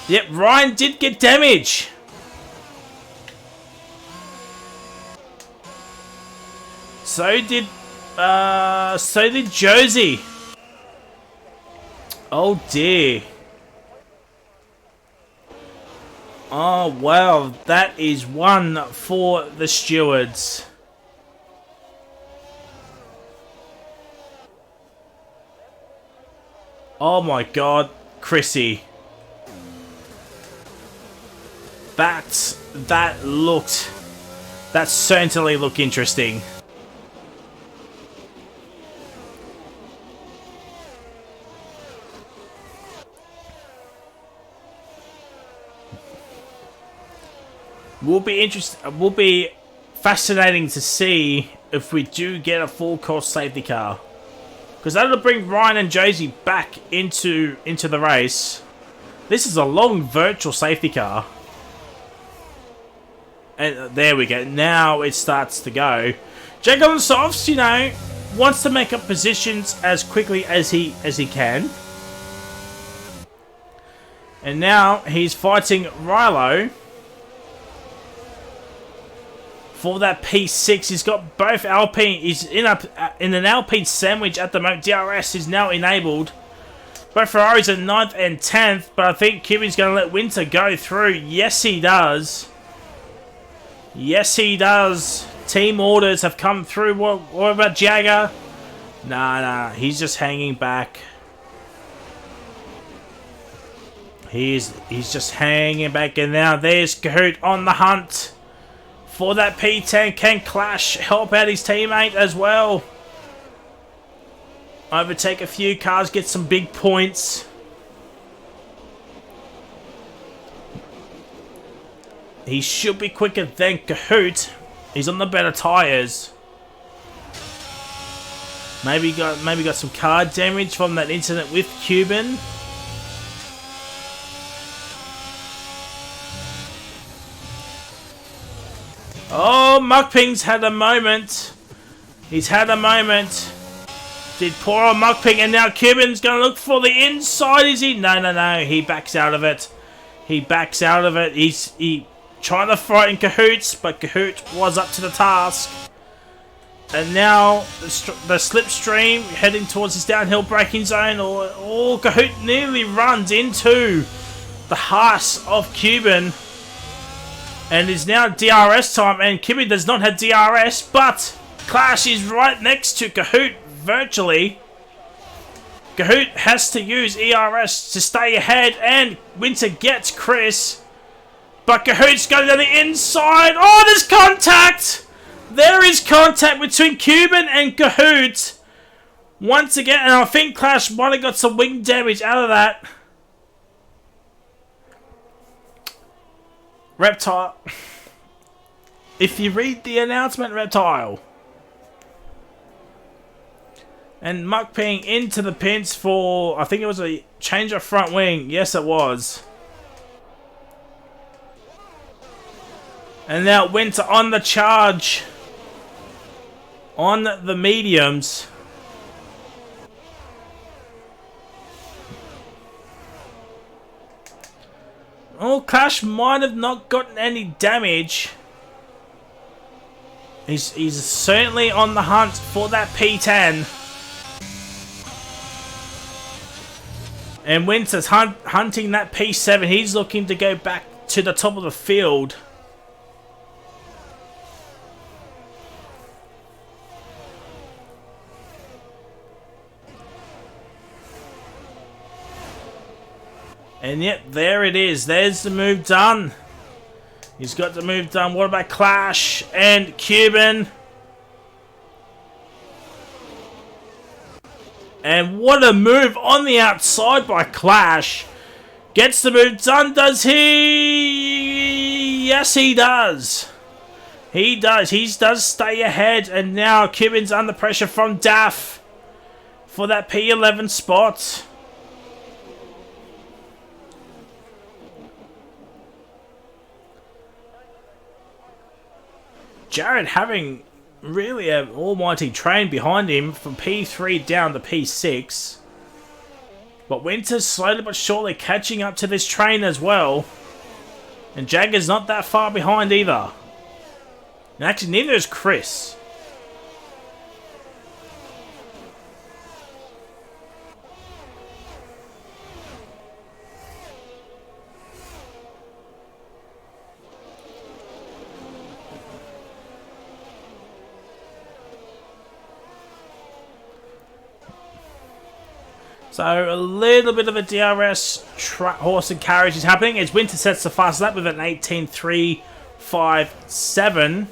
Yep, Ryan did get damage. So did Josie. Oh dear. Oh wow, that is one for the stewards. Oh my god, Chrissy. That certainly looked interesting. Will be fascinating to see if we do get a full course safety car, because that'll bring Ryan and Josie back into the race. This is a long virtual safety car, and there we go. Now it starts to go. Jake on the softs, you know, wants to make up positions as quickly as he can. And now he's fighting Rilo for that P6. He's got both Alpine. He's in an Alpine sandwich at the moment. DRS is now enabled. Both Ferraris are 9th and 10th, but I think Cuban's going to let Winter go through. Yes, he does. Yes, he does. Team orders have come through. What about Jagger? Nah, he's just hanging back. He's just hanging back, and now there's Kahoot on the hunt for that P10. Can Clash help out his teammate as well? Overtake a few cars, get some big points. He should be quicker than Kahoot. He's on the better tyres. Maybe got some car damage from that incident with Cuban. Oh, Mukping's had a moment. He's had a moment. Did poor old Mukping, and now Cuban's going to look for the inside, is he? No. He backs out of it. He backs out of it. He trying to frighten Kahoots, but Kahoot was up to the task. And now the slipstream heading towards his downhill braking zone. Or Kahoot nearly runs into the Haas of Cuban. And is now DRS time, and Cuban does not have DRS, but Clash is right next to Kahoot virtually. Kahoot has to use ERS to stay ahead, and Winter gets Chris. But Kahoot's going down the inside. Oh, there's contact! There is contact between Cuban and Kahoot. Once again, and I think Clash might have got some wing damage out of that. Reptile. If you read the announcement, Reptile. And Mukping into the pins for, I think it was a change of front wing. Yes, it was. And now Winter on the charge. On the mediums. Oh, Clash might have not gotten any damage. He's certainly on the hunt for that P10. And Winter's hunting that P7. He's looking to go back to the top of the field. And yet, there it is. There's the move done. He's got the move done. What about Clash and Cuban? And what a move on the outside by Clash. Gets the move done, does he? Yes, he does. He does. He does stay ahead. And now Cuban's under pressure from Daff for that P11 spot. Jared having really an almighty train behind him from P3 down to P6. But Winter's slowly but surely catching up to this train as well. And Jagger's not that far behind either. And actually neither is Chris. So a little bit of a DRS horse and carriage is happening as Winter sets the fast lap with an 18.357.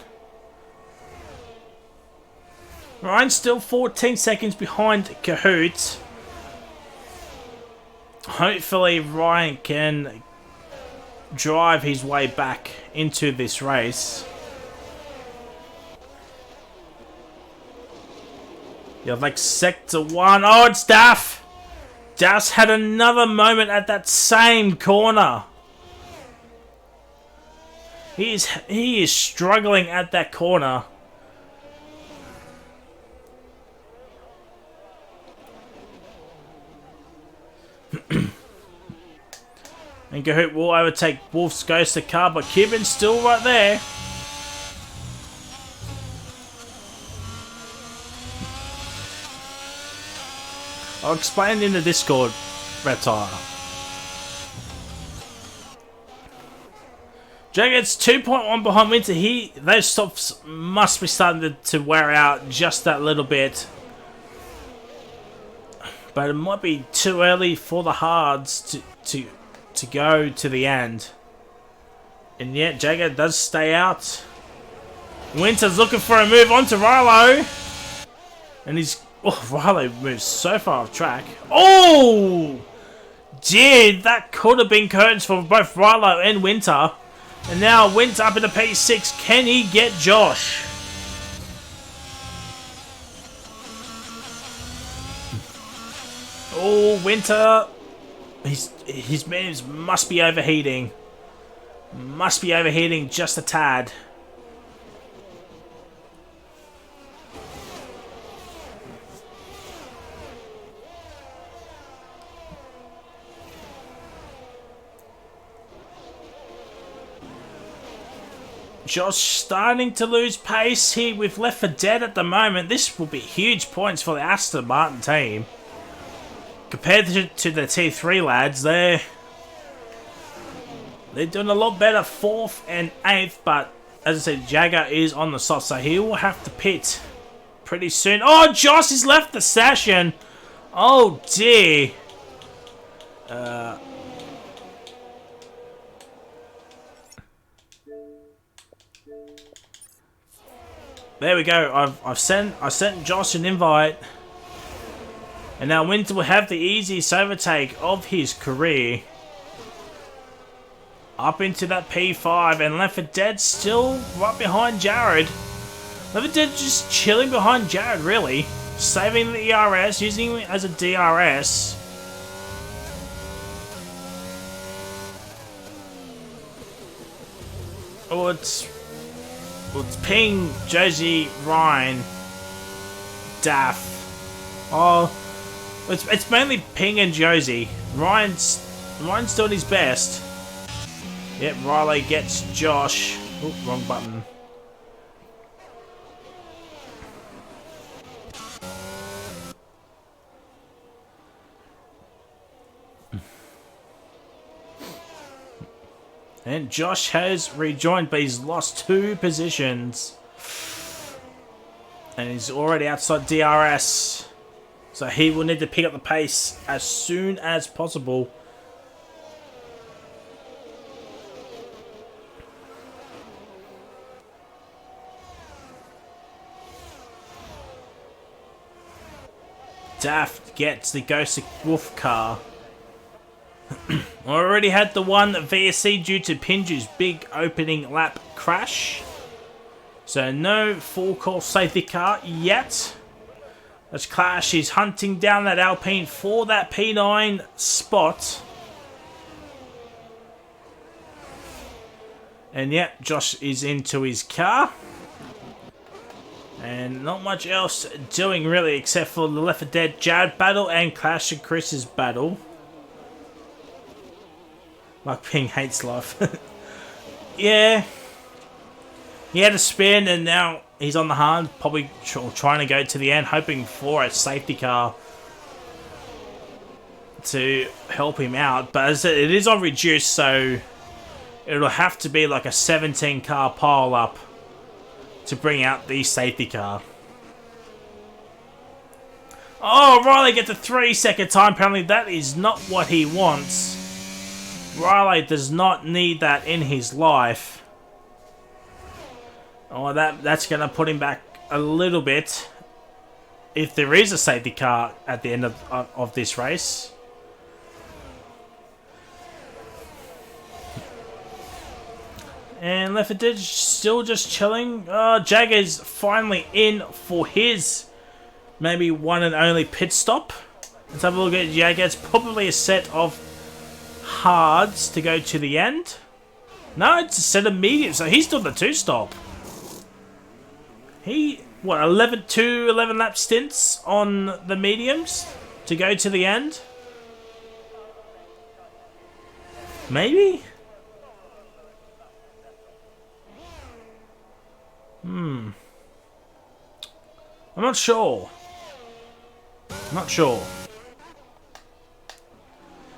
Ryan's still 14 seconds behind Kahoot. Hopefully Ryan can drive his way back into this race. You have like sector 1. Oh, it's Daff! Daff's had another moment at that same corner. He is struggling at that corner. And Kahoot will overtake Wolf's Ghost car, but Cuban's still right there. I'll explain in the Discord, Reptile. Jagged's 2.1 behind Winter. Those stops must be starting to wear out just that little bit. But it might be too early for the hards to go to the end. And yet Jagged does stay out. Winter's looking for a move onto Rilo. And Rilo moves so far off track. Oh! Dude, that could have been curtains for both Rilo and Winter. And now Winter up in the P6. Can he get Josh? Oh, Winter. His moves must be overheating. Must be overheating just a tad. Josh starting to lose pace here with Left 4 Dead at the moment. This will be huge points for the Aston Martin team. Compared to the T3 lads, they're doing a lot better 4th and 8th, but as I said, Jagger is on the soft, so he will have to pit pretty soon. Oh, Josh has left the session. Oh dear. There we go. I sent Josh an invite. And now Winter will have the easiest overtake of his career. Up into that P5, and Left 4 Dead still right behind Jared. Left 4 Dead just chilling behind Jared, really. Saving the ERS, using it as a DRS. Oh, it's Ping, Josie, Ryan, Daff. Oh, it's mainly Ping and Josie. Ryan's doing his best. Yep, Riley gets Josh. Oh, wrong button. And Josh has rejoined, but he's lost 2 positions. And he's already outside DRS. So he will need to pick up the pace as soon as possible. Daft gets the Ghost Wolf car. Already had the one VSC due to Pinju's big opening lap crash. So no full course safety car yet. As Clash is hunting down that Alpine for that P9 spot. And yet Josh is into his car. And not much else doing really except for the Left 4 Dead Jared battle and Clash and Chris's battle. Like Ping hates life. Yeah. He had a spin and now he's on the hard. Probably trying to go to the end, hoping for a safety car to help him out. But as I said, it is on reduced, so it'll have to be like a 17 car pile up to bring out the safety car. Oh, Riley gets a 3-second time penalty. That is not what he wants. Riley does not need that in his life. Oh, that's going to put him back a little bit. If there is a safety car at the end of this race. And Left 4 Dead still just chilling. Jagger's finally in for his maybe one and only pit stop. Let's have a look at Jagger. It's probably a set of hards to go to the end. No, it's a set of mediums. So he's doing the 2-stop. He, what, 11 lap stints on the mediums to go to the end? Maybe? I'm not sure. Not sure.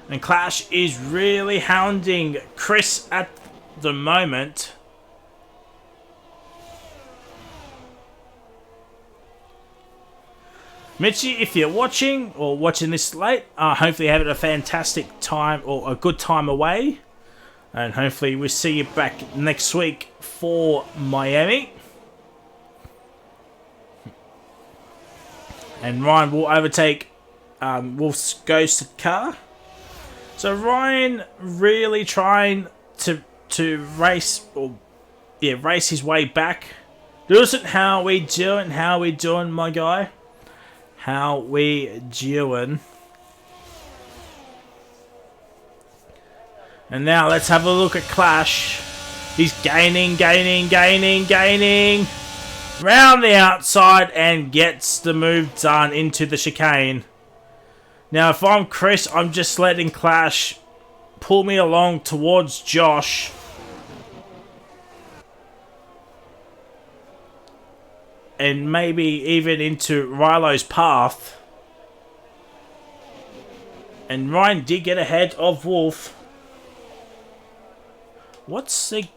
And Clash is really hounding Chris at the moment. Mitchie, if you're watching or watching this late, hopefully you're having a fantastic time or a good time away. And hopefully we'll see you back next week for Miami. And Ryan will overtake Wolf's Ghost car. So Ryan really trying to race his way back. Listen, how we doing, my guy? How we doing? And now let's have a look at Clash. He's gaining. Round the outside and gets the move done into the chicane. Now if I'm Chris, I'm just letting Clash pull me along towards Josh. And maybe even into Rilo's path. And Ryan did get ahead of Wolf. What's the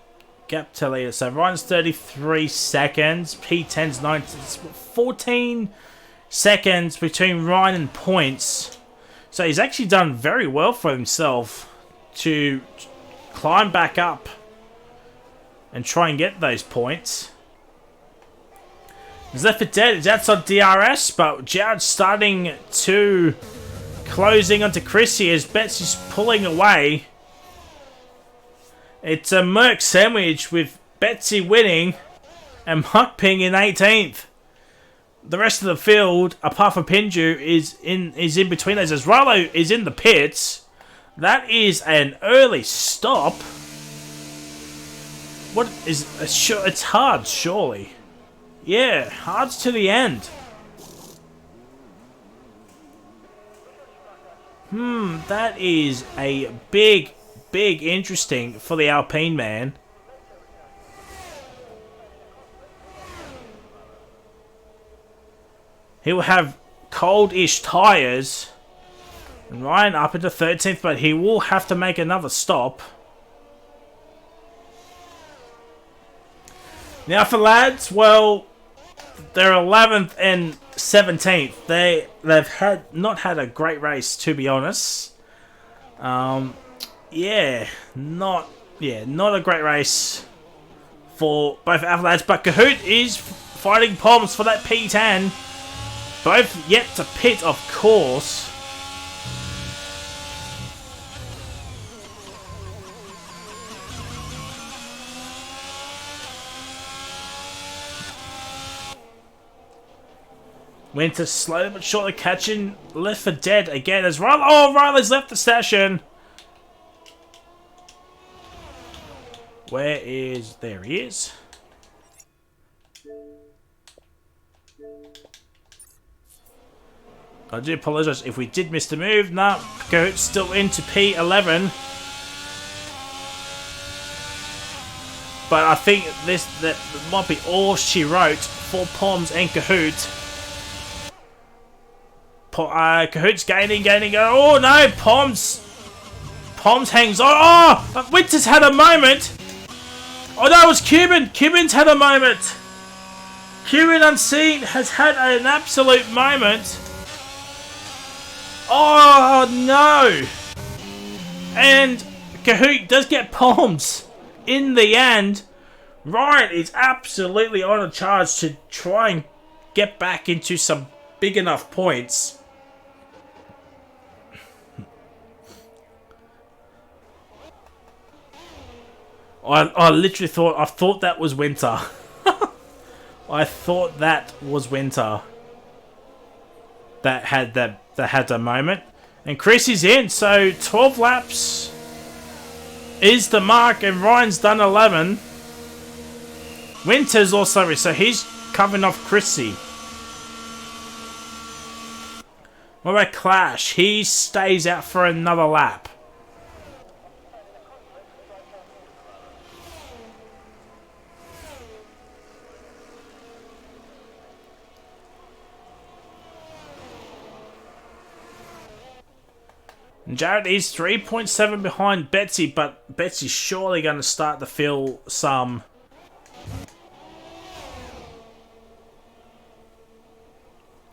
gap to leader? So Ryan's 33 seconds. P10's 19. 14 seconds between Ryan and points. So he's actually done very well for himself to climb back up and try and get those points. He's left for dead. That's on DRS, but Jared's starting to closing onto Chrissy as Betsy's pulling away. It's a Merc sandwich with Betsy winning and Mark Ping in 18th. The rest of the field, apart from Pinju, is in between those. As Rilo is in the pits. That is an early stop. What is it's hard, surely. Yeah, hards to the end. That is a big interesting for the Alpine man. He will have cold-ish tyres. And Ryan up into 13th, but he will have to make another stop. Now for lads, well, they're 11th and 17th. They've not had a great race, to be honest. Yeah, not a great race for both Alpha lads. But Kahoot is fighting Poms for that P10. Both yet to pit, of course. Winter slowly but surely catching Left for Dead again as Riley. Oh, Riley's left the station. Where is... There he is. I do apologise if we did miss the move. No, Kahoot's still into P11. But I think that might be all she wrote for Poms and Kahoot. Kahoot's gaining. Oh no, Poms hangs on. Oh, Winter's had a moment. Oh, that was Cuban. Cuban's had a moment. Cuban Unseen has had an absolute moment. Oh no. And Kahoot does get Poms in the end. Ryan is absolutely on a charge to try and get back into some big enough points. I literally thought that was Winter. I thought that was Winter. That had the moment. And Chris is in, so 12 laps is the mark, and Ryan's done 11. Winter's also, so he's covering off Chrissy. What about Clash? He stays out for another lap. And Jared is 3.7 behind Betsy, but Betsy's surely going to start to feel some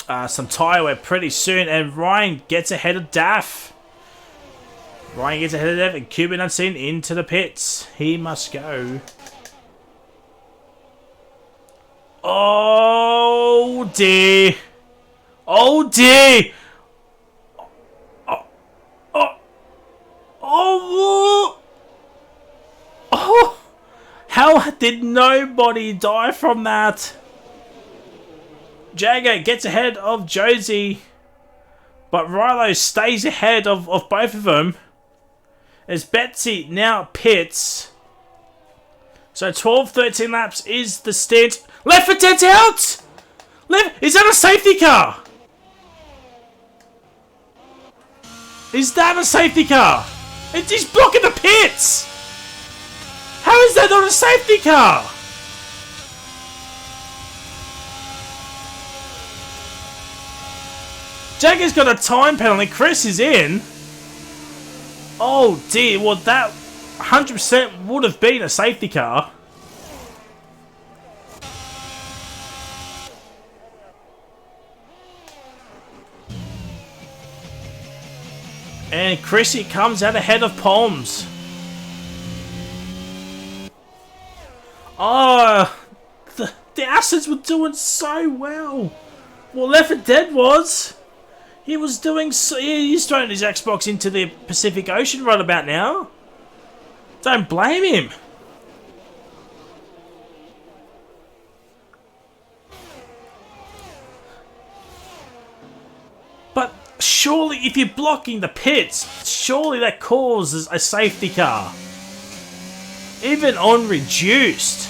tyre wear pretty soon. And Ryan gets ahead of Daff. Ryan gets ahead of Daff, and Cuban Unseen into the pits. He must go. Oh dear. Oh dear. Oh, how did nobody die from that? Jagger gets ahead of Josie, but Rilo stays ahead of both of them as Betsy now pits. So 12-13 laps is the stint. Left for dead's out! Is that a safety car? Is that a safety car? He's blocking the pits! How is that not a safety car? Jagger's got a time penalty. Chris is in. Oh dear, well that 100% would have been a safety car. And Chrissy comes out ahead of Palms. Oh, the Acids were doing so well. Well, Left 4 Dead was. He was doing so. He's throwing his Xbox into the Pacific Ocean right about now. Don't blame him. But surely, if you're blocking the pits, surely that causes a safety car. Even on reduced.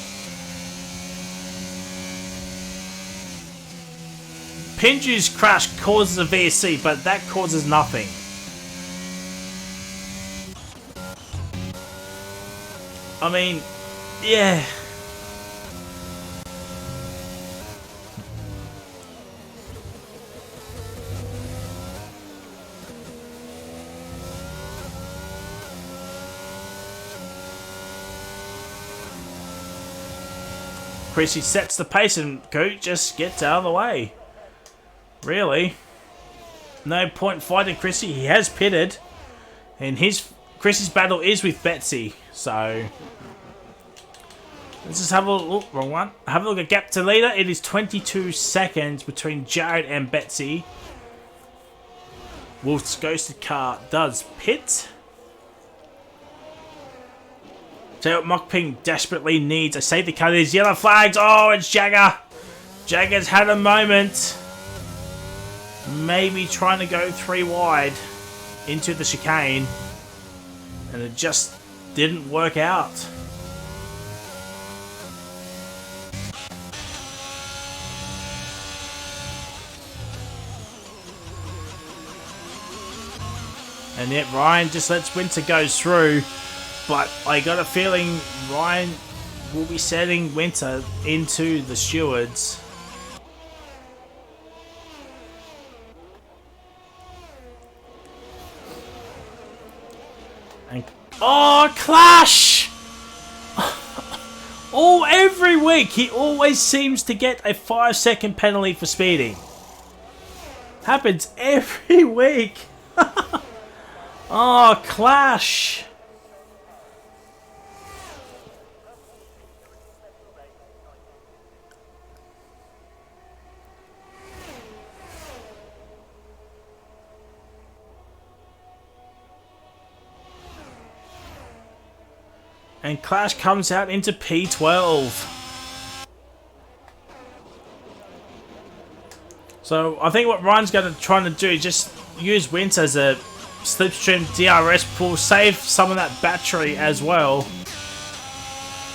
Pinju's crash causes a VSC, but that causes nothing. I mean, yeah. Chrissy sets the pace and Coot just gets out of the way. Really? No point fighting Chrissy. He has pitted. And Chrissy's battle is with Betsy. So let's just have a look. Wrong one. Have a look at gap to leader. It is 22 seconds between Jared and Betsy. Wolf's ghosted car does pit. So Mockping desperately needs a safety car. There's yellow flags. Oh, it's Jagger. Jagger's had a moment. Maybe trying to go 3 wide into the chicane. And it just didn't work out. And yet Ryan just lets Winter go through. But I got a feeling Ryan will be setting Winter into the stewards. And oh, Clash! Oh, every week he always seems to get a 5-second penalty for speeding. Happens every week. Oh, Clash! And Clash comes out into P12. So I think what Ryan's going to try to do is just use Winter as a slipstream DRS pool, save some of that battery as well.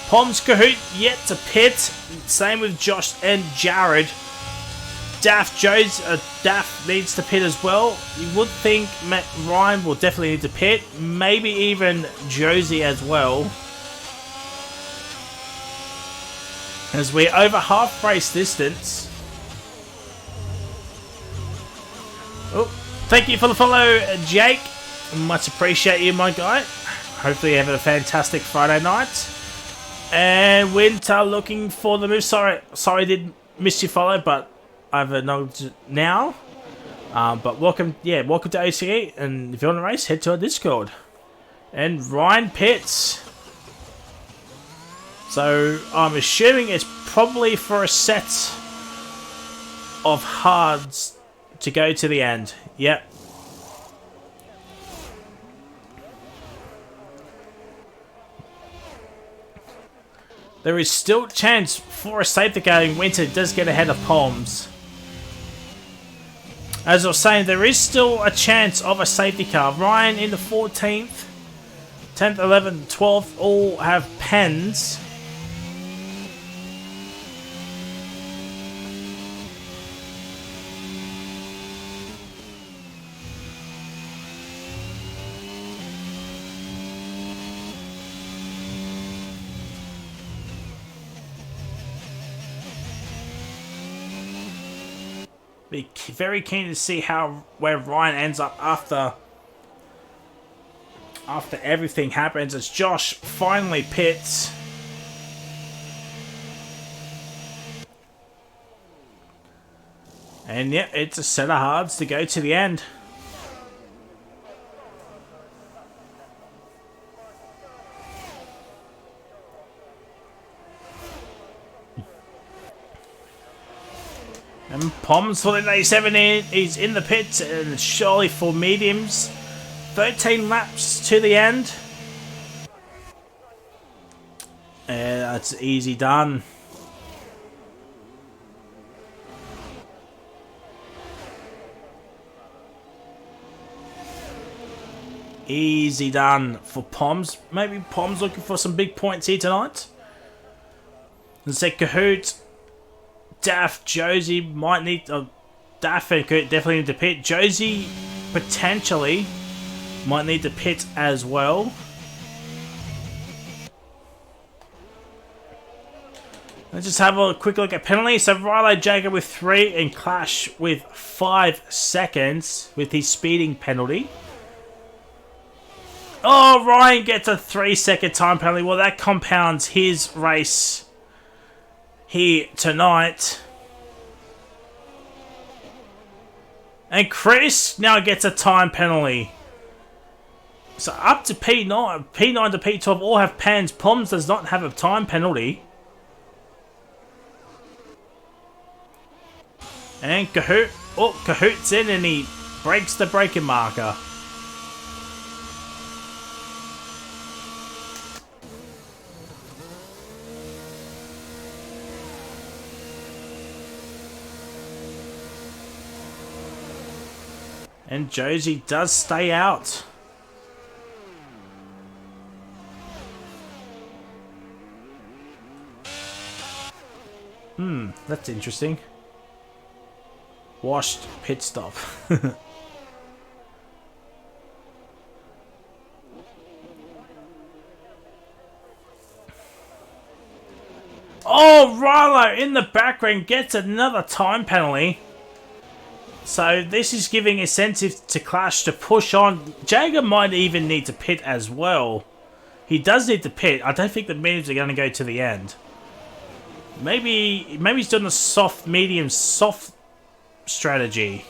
Pom's Kahoot yet to pit. Same with Josh and Jared. Daff needs to pit as well. You would think Ryan will definitely need to pit. Maybe even Josie as well. As we're over half race distance. Oh, thank you for the follow, Jake. Much appreciate you, my guy. Hopefully you're having a fantastic Friday night. And Winter looking for the move. Sorry I did miss your follow, but I've acknowledged it now. But welcome to OCE, and if you want to race, head to our Discord. And Ryan Pitts. So I'm assuming it's probably for a set of hards to go to the end. Yep. There is still a chance for a safety car, and Winter does get ahead of Palms. As I was saying, there is still a chance of a safety car. Ryan in the 14th, 10th, 11th, 12th all have pens. Be very keen to see where Ryan ends up after everything happens, as Josh finally pits. And yeah, it's a set of hards to go to the end. And Poms for the 87 is in the pits, and surely for mediums. 13 laps to the end. And that's easy done. Easy done for Poms. Maybe Poms looking for some big points here tonight. Let's say Kahoot. Daff, Josie might need... Daff and Kahoot definitely need to pit. Josie potentially might need to pit as well. Let's just have a quick look at penalties. So Rilo Jager with 3 and Clash with 5 seconds with his speeding penalty. Oh, Ryan gets a 3-second time penalty. Well, that compounds his race here tonight. And Chris now gets a time penalty. So up to P9 to P12 all have pens. Poms does not have a time penalty. And Kahoot, Kahoot's in and he breaks the braking marker. And Josie does stay out. That's interesting. Washed pit stop. Oh, Rilo in the background gets another time penalty. So this is giving incentive to Clash to push on. Jager might even need to pit as well. He does need to pit. I don't think the mediums are going to go to the end. Maybe he's doing the soft, medium, soft strategy.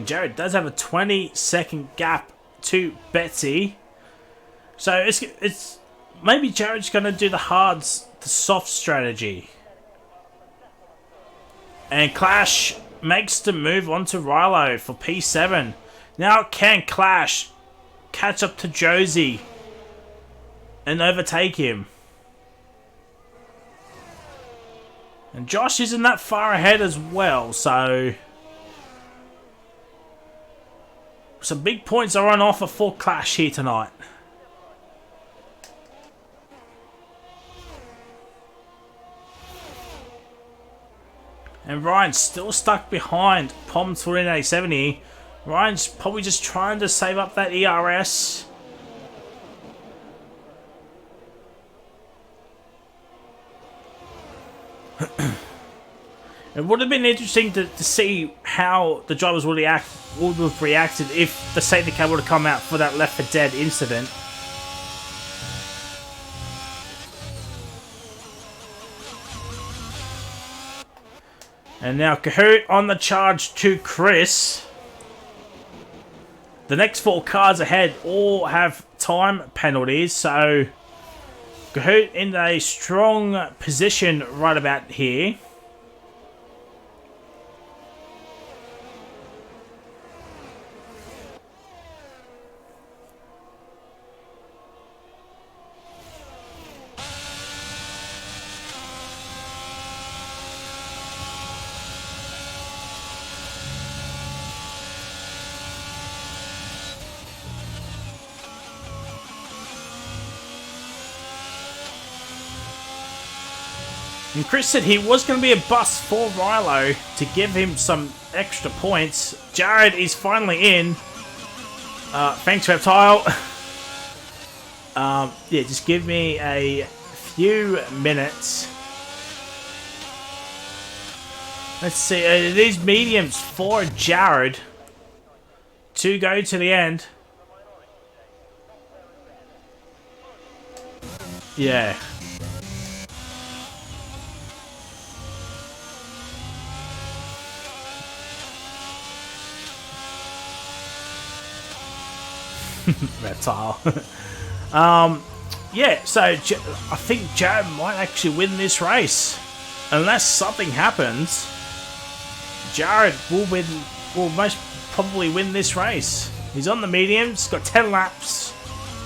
Jared does have a 20-second gap to Betsy. So it's maybe Jared's going to do the hards, the soft strategy. And Clash makes the move onto Rilo for P7. Now can Clash catch up to Josie and overtake him? And Josh isn't that far ahead as well, so... Some big points are on offer for Clash here tonight. And Ryan's still stuck behind Pom's 1480. Ryan's probably just trying to save up that ERS. It would have been interesting to see how the drivers would have reacted if the safety car would have come out for that Left 4 Dead incident. And now Kahoot on the charge to Chris. The next 4 cars ahead all have time penalties, so Kahoot in a strong position right about here. And Chris said he was going to be a bust for Rilo to give him some extra points. Jared is finally in. Thanks, Reptile. Yeah, just give me a few minutes. Let's see. It is mediums for Jared to go to the end. Yeah. Reptile. Yeah, so I think Jared might actually win this race. Unless something happens, Jared will most probably win this race. He's on the mediums, got 10 laps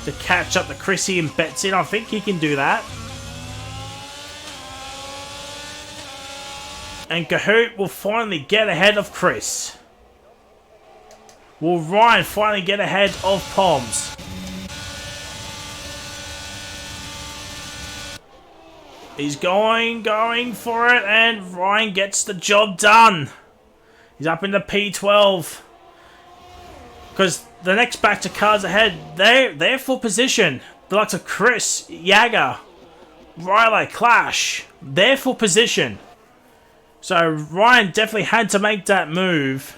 to catch up to Chrissy and Betsy, and I think he can do that. And Kahoot will finally get ahead of Chris. Will Ryan finally get ahead of Poms? He's going for it, and Ryan gets the job done. He's up in the P12. Because the next batch of cars ahead, they're full position. The likes of Chris, Jagger, Riley, Clash, they're full position. So Ryan definitely had to make that move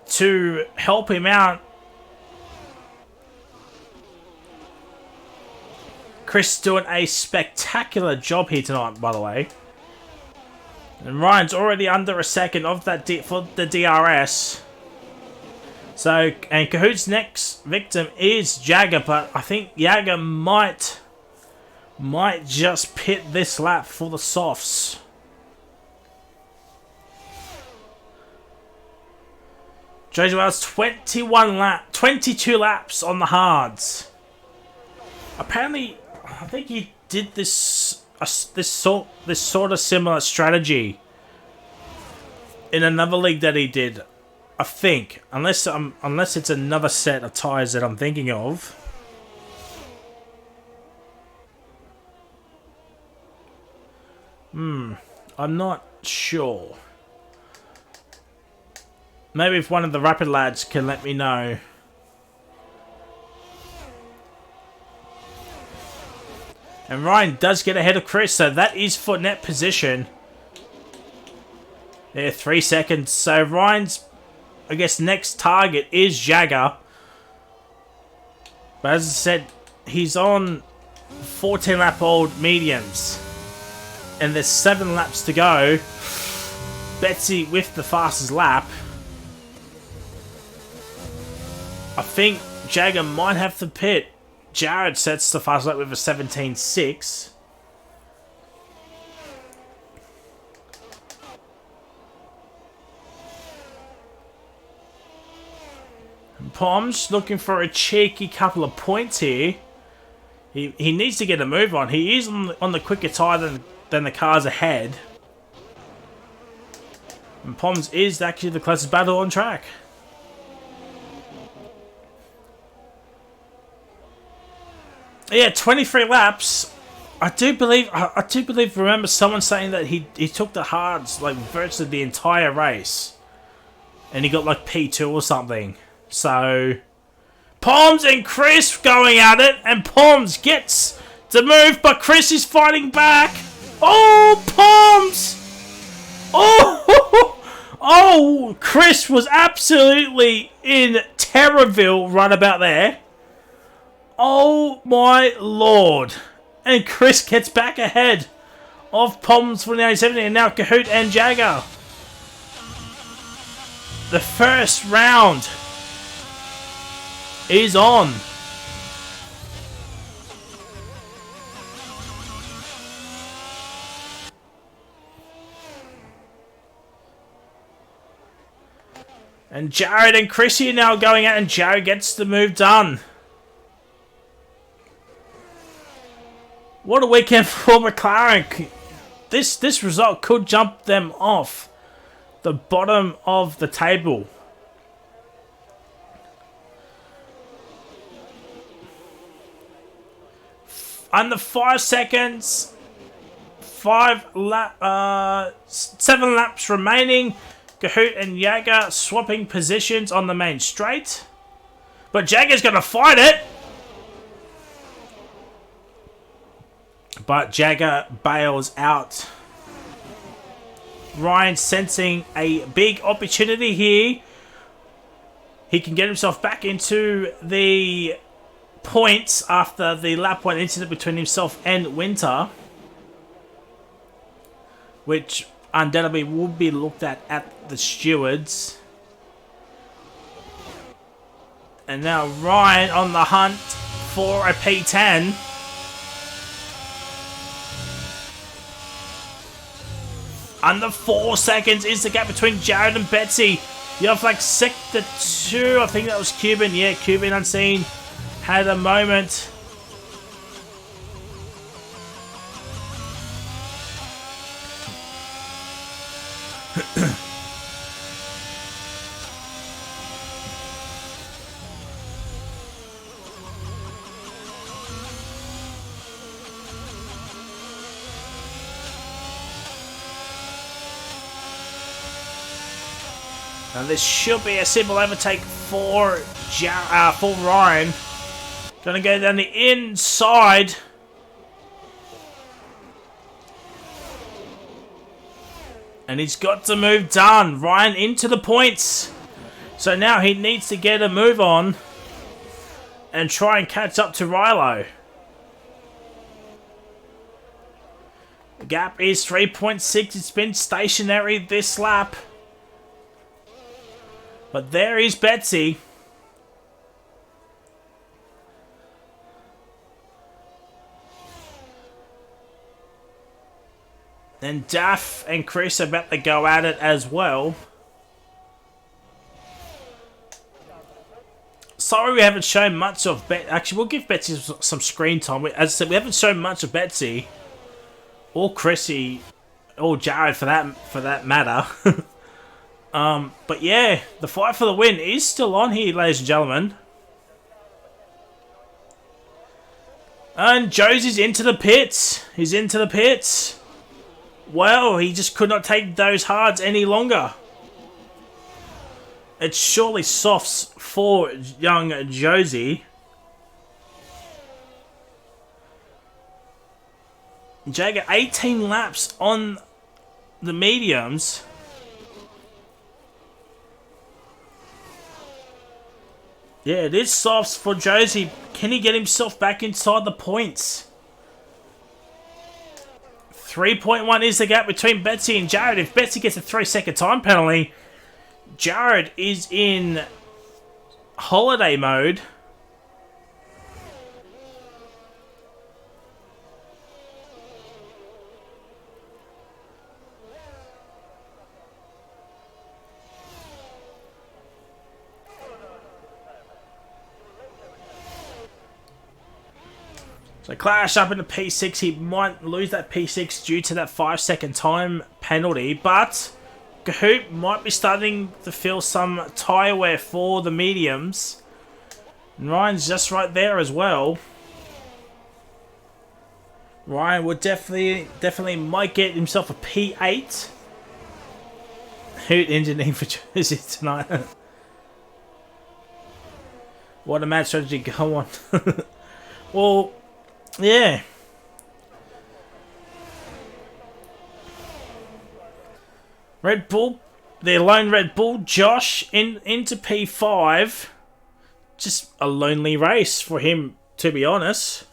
to help him out. Chris doing a spectacular job here tonight, by the way. And Ryan's already under a second of that for the DRS. So, and Kahoot's next victim is Jagger, but I think Jagger might just pit this lap for the softs. Jojo's 22 laps on the hards. Apparently, I think he did this sort of similar strategy in another league that he did. I think, unless it's another set of tires that I'm thinking of. I'm not sure. Maybe if one of the Rapid lads can let me know. And Ryan does get ahead of Chris, so that is for net position. Yeah, 3 seconds. So Ryan's, I guess, next target is Jagger. But as I said, he's on 14 lap old mediums. And there's 7 laps to go. Betsy with the fastest lap. I think Jagger might have to pit. Jared sets the fast lap with a 17.6. Pom's looking for a cheeky couple of points here. He needs to get a move on. He is on the quicker tire than the cars ahead. And Pom's is actually the closest battle on track. Yeah, 23 laps. I do believe. Remember someone saying that he took the hards like virtually the entire race, and he got like P2 or something. So, Poms and Chris going at it, and Poms gets the move, but Chris is fighting back. Oh, Poms! Oh, oh, Chris was absolutely in Terrorville right about there. Oh my lord. And Chris gets back ahead of Poms for 1970, and now Kahoot and Jagger. The first round is on. And Jared and Chrissy are now going out, and Jared gets the move done. What a weekend for McLaren. This result could jump them off the bottom of the table. Under 5 seconds. 7 laps remaining. Kahoot and Jager swapping positions on the main straight. But Jager's going to fight it. But Jagger bails out. Ryan sensing a big opportunity here. He can get himself back into the points after the lap 1 incident between himself and Winter, which undoubtedly will be looked at the stewards. And now Ryan on the hunt for a P10. Under 4 seconds is the gap between Jared and Betsy. You have like sector 2. I think that was Cuban. Yeah, Cuban Unseen had a moment. And this should be a simple overtake for Ryan. Gonna go down the inside. And he's got the move done. Ryan into the points. So now he needs to get a move on and try and catch up to Rilo. The gap is 3.6. It's been stationary this lap. But there is Betsy. And Daff and Chris are about to go at it as well. Sorry we haven't shown much of Betsy. Actually, we'll give Betsy some screen time. As I said, we haven't shown much of Betsy. Or Chrissy. Or Jared for that matter. But yeah, the fight for the win is still on here, ladies and gentlemen. And Josie's into the pits. He's into the pits. Well, he just could not take those hards any longer. It's surely softs for young Josie. Jagger, 18 laps on the mediums. Yeah, it is softs for Josie. Can he get himself back inside the points? 3.1 is the gap between Betsy and Jared. If Betsy gets a 3-second time penalty, Jared is in holiday mode. So Clash up in the P6, he might lose that P6 due to that 5-second time penalty, but Kahoot might be starting to feel some tyre wear for the mediums. And Ryan's just right there as well. Ryan would definitely might get himself a P8. Hoot engineering for Jersey tonight. What a mad strategy, go on. Well, yeah. Red Bull, their lone Red Bull, Josh, into P5. Just a lonely race for him, to be honest.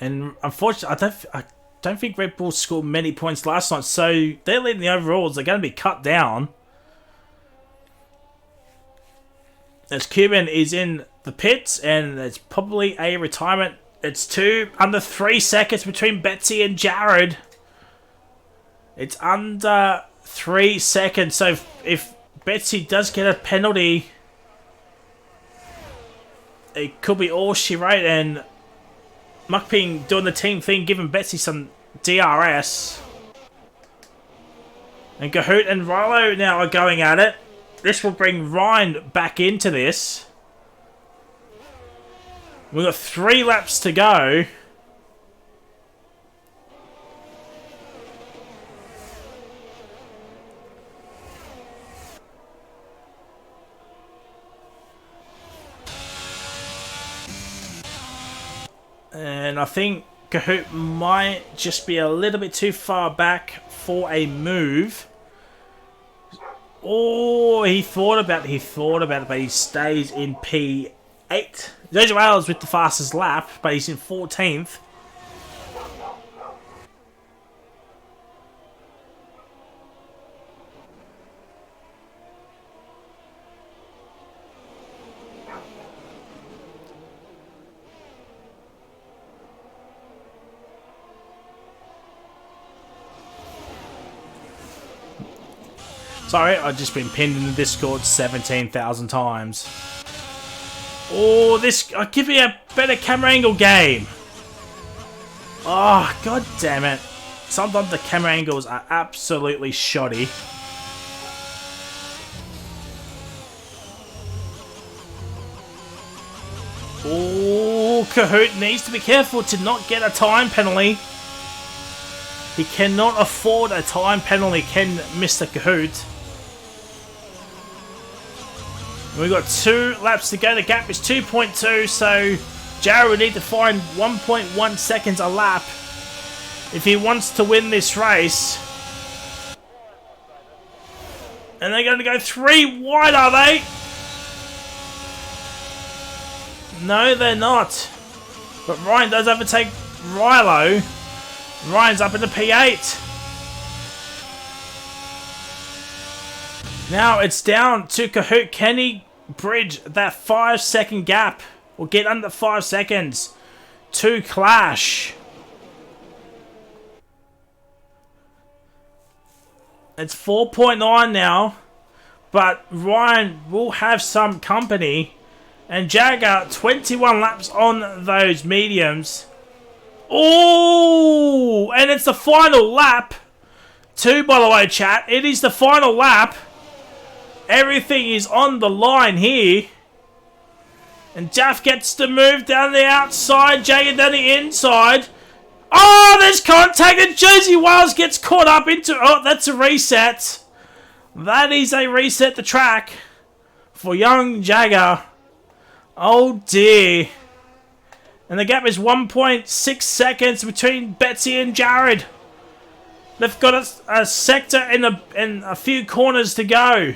And unfortunately, I don't think Red Bull scored many points last night, so they're leading the overalls. They're going to be cut down. As Cuban is in the pits, and it's probably a retirement. It's under 3 seconds between Betsy and Jared. It's under 3 seconds, so if Betsy does get a penalty, it could be all she wrote, and Mukping doing the team thing, giving Betsy some DRS. And Kahoot and Rilo now are going at it. This will bring Ryan back into this. We've got 3 laps to go. And I think Kahoot might just be a little bit too far back for a move. Oh, he thought about it, but he stays in P8. Jojo Wales with the fastest lap, but he's in 14th. Sorry, I've just been pinned in the Discord 17,000 times. Oh, I'll give you a better camera angle game. Oh, god damn it. Sometimes the camera angles are absolutely shoddy. Oh, Kahoot needs to be careful to not get a time penalty. He cannot afford a time penalty, can Mr. Kahoot. We've got 2 laps to go. The gap is 2.2, so Jared would need to find 1.1 seconds a lap if he wants to win this race. And they're going to go 3 wide, are they? No, they're not. But Ryan does overtake Rilo. Ryan's up into P8. Now it's down to Kahoot. Can he bridge that 5-second gap? Or get under 5 seconds to Clash? It's 4.9 now. But Ryan will have some company. And Jagger, 21 laps on those mediums. Oh! And it's the final lap. Too, by the way, chat. It is the final lap. Everything is on the line here. And Jaff gets to move down the outside. Jagger down the inside. Oh, there's contact. And Jersey Wales gets caught up into... Oh, that's a reset. That is a reset the track for young Jagger. Oh, dear. And the gap is 1.6 seconds between Betsy and Jared. They've got a sector and a few corners to go.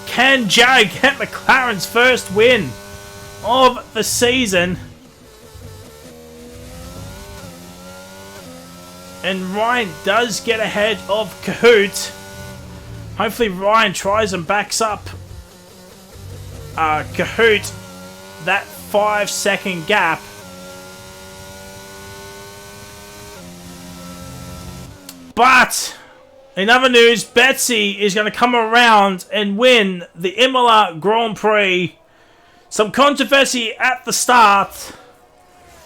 Can Jared get McLaren's first win of the season? And Ryan does get ahead of Kahoot. Hopefully Ryan tries and backs up Kahoot that 5-second gap. But in other news, Betsy is going to come around and win the Imola Grand Prix. Some controversy at the start,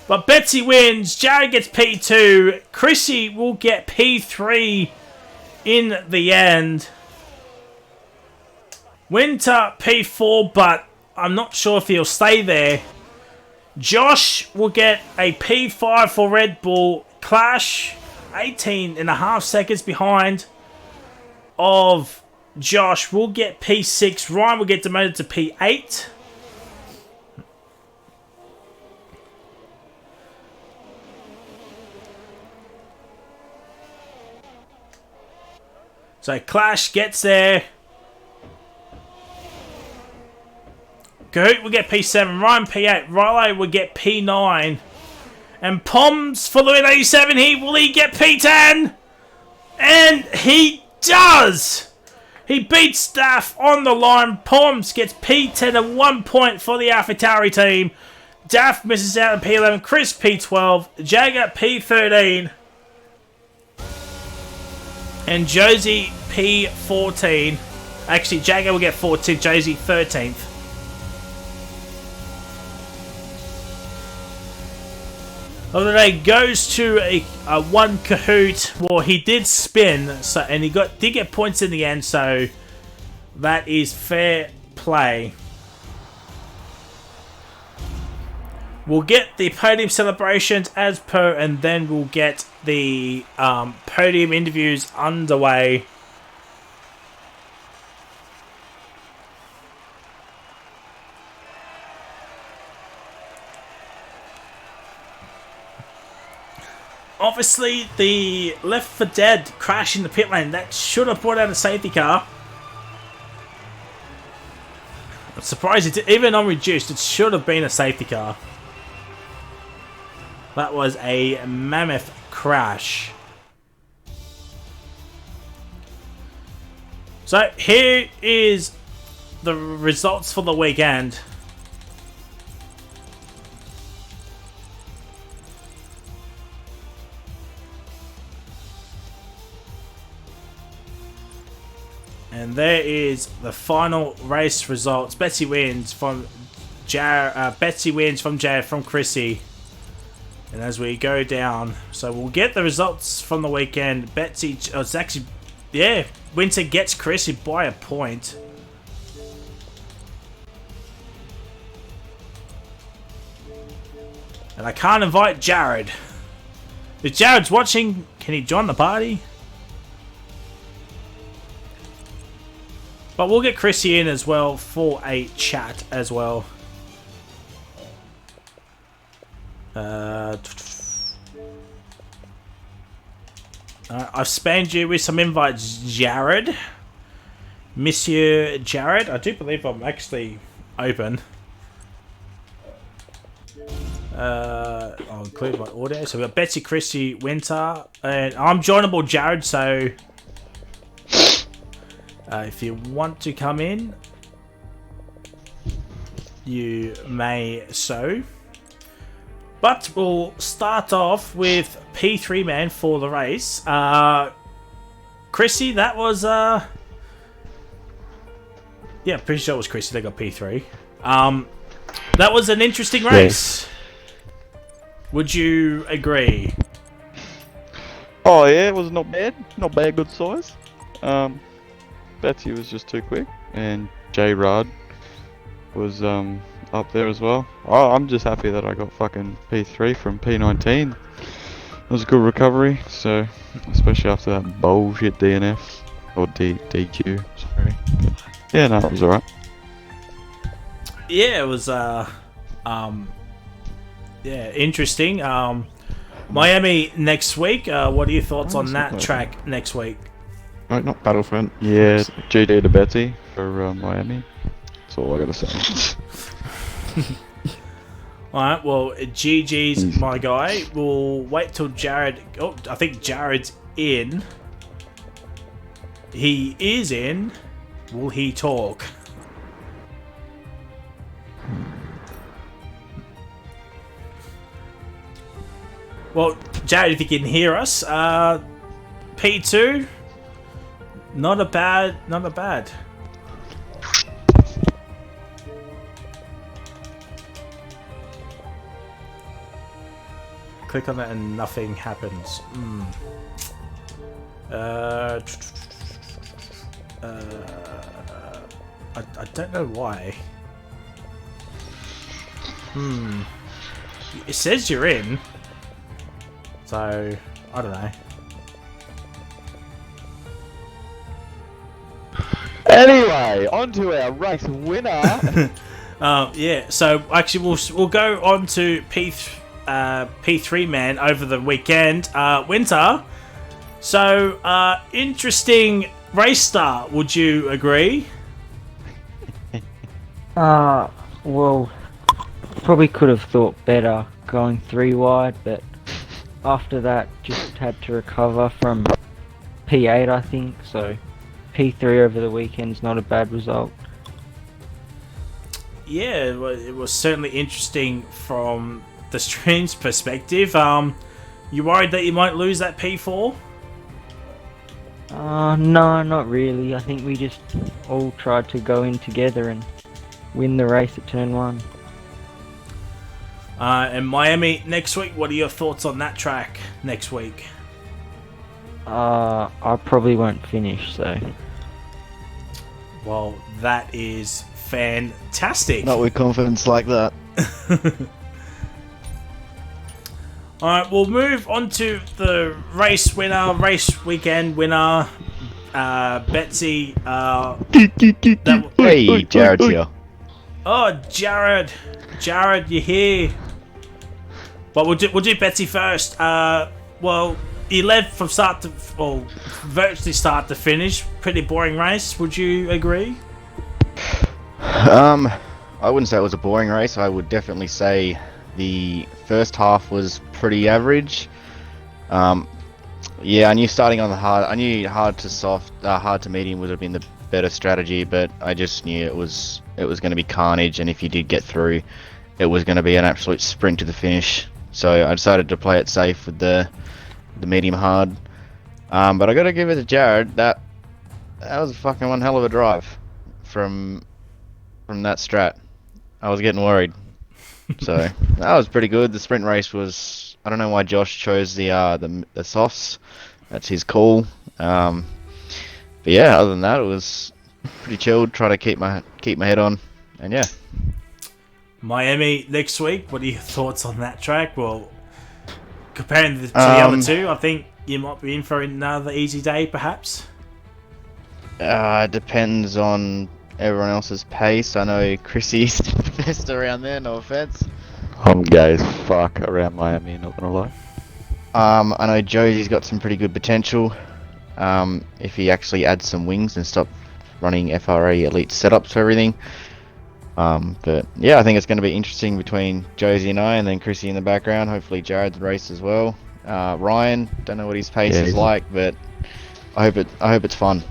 but Betsy wins. Jared gets P2. Chrissy will get P3 in the end. Winter P4, but I'm not sure if he'll stay there. Josh will get a P5 for Red Bull. Clash, 18.5 seconds behind of Josh. Will get P6. Ryan will get demoted to P8. So Clash gets there. Kahoot will get P7. Ryan P8. Riley will get P9. And Poms for the win 87. Will he get P10? And he does! He beats Staff on the line. Poms gets P10 and 1 point for the AlphaTauri team. Daff misses out on P11. Chris P12. Jagger P13. And Josie P14. Actually, Jagger will get 14. Josie 13th. Of the day goes to a one Kahoot. Well, he did spin, so and he did get points in the end, so that is fair play. We'll get the podium celebrations as per, and then we'll get the podium interviews underway. Obviously, the Left 4 Dead crash in the pit lane, that should have brought out a safety car. I'm surprised, even on reduced, it should have been a safety car. That was a mammoth crash. So, here is the results for the weekend. And there is the final race results. Betsy wins from Jared from Chrissy. And as we go down, so we'll get the results from the weekend. Betsy, it's actually, yeah, Winter gets Chrissy by a point. And I can't invite Jared. If Jared's watching, can he join the party? But we'll get Chrissy in as well for a chat as well. I've spammed you with some invites, Jared. Monsieur Jared. I do believe I'm actually open. I'll include my audio. So we've got Betsy, Chrissy, Winter. And I'm joinable, Jared, so... if you want to come in, you may so. But we'll start off with P3 man for the race. Chrissy, that was yeah, pretty sure it was Chrissy that got P3. That was an interesting race. Yes. Would you agree? Oh yeah, it was not bad. Not bad, good size. Betsy was just too quick, and J-Rod was up there as well. Oh, I'm just happy that I got fucking P3 from P19. It was a good recovery, so especially after that bullshit DNF or DQ. Sorry. But, yeah, no, it was alright. Yeah, it was yeah, interesting. Miami next week. What are your thoughts on that track next week? Right, not Battlefront. Yeah, GD to Betsy for Miami. That's all I gotta say. Alright, well, GG's my guy. We'll wait till Jared... Oh, I think Jared's in. He is in. Will he talk? Well, Jared, if you can hear us, P2... Not a bad. Click on that and nothing happens. I don't know why. It says you're in. So, I don't know. Anyway, on to our race winner. Yeah, so actually we'll go on to P3 man over the weekend. Winter. So, interesting race start, would you agree? Well, probably could have thought better going 3 wide, but after that just had to recover from P8 I think, so P3 over the weekend's not a bad result. Yeah, it was certainly interesting from the stream's perspective. You worried that you might lose that P4? No, not really. I think we just all tried to go in together and win the race at turn 1. And Miami next week, what are your thoughts on that track next week? I probably won't finish, so... Well, that is fantastic. Not with confidence like that. Alright, we'll move on to the race weekend winner, Betsy. Hey, Jared's here. Oh, Jared, you're here. Well, we'll do Betsy first. Well, you led from virtually start to finish. Pretty boring race. Would you agree? I wouldn't say it was a boring race. I would definitely say the first half was pretty average. Yeah, I knew starting on the hard, I knew hard to medium would have been the better strategy, but I just knew it was going to be carnage, and if you did get through, it was going to be an absolute sprint to the finish. So I decided to play it safe with the medium hard. But I got to give it to Jared. That was fucking one hell of a drive from that strat. I was getting worried. So that was pretty good. The sprint race was, I don't know why Josh chose the softs. That's his call. But yeah, other than that, it was pretty chilled. Try to keep my head on, and yeah. Miami next week. What are your thoughts on that track? Well, comparing to the other two, I think you might be in for another easy day, perhaps. It depends on everyone else's pace. I know Chrissy's the best around there. No offense. I'm gay as fuck around Miami, not gonna lie. I know Josie's got some pretty good potential. If he actually adds some wings and stop running FRA elite setups for everything. But yeah, I think it's going to be interesting between Josie and I, and then Chrissy in the background. Hopefully Jared's race as well. Ryan, don't know what his pace is like, but I hope it's fun.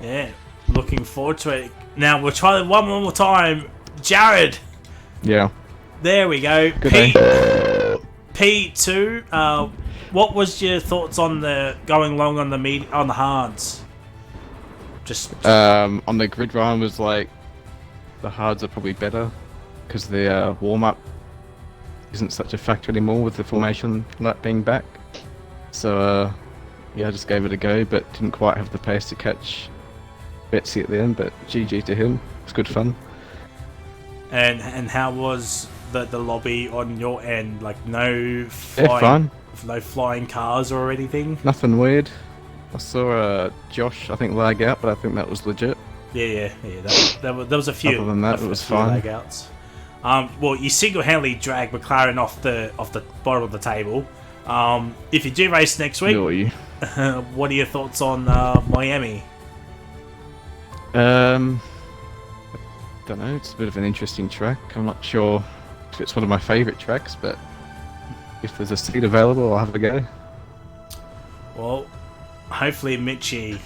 Yeah, looking forward to it. Now we'll try it one more time. Jared. Yeah. There we go. P2. What was your thoughts on the going long on the hards? On the grid run was like the hards are probably better because the warm up isn't such a factor anymore with the formation not being back. So yeah, I just gave it a go, but didn't quite have the pace to catch Betsy at the end. But GG to him. It's good fun. And how was the lobby on your end? Like no flying cars or anything? Nothing weird. I saw Josh, I think, lag out, but I think that was legit. Yeah. There was a few. Other than that, it was fine. Lag outs. Well, you single-handedly dragged McLaren off the bottom of the table. If you do race next week, what are your thoughts on Miami? I don't know, it's a bit of an interesting track. I'm not sure if it's one of my favourite tracks, but if there's a seat available, I'll have a go. Well, hopefully Mitchie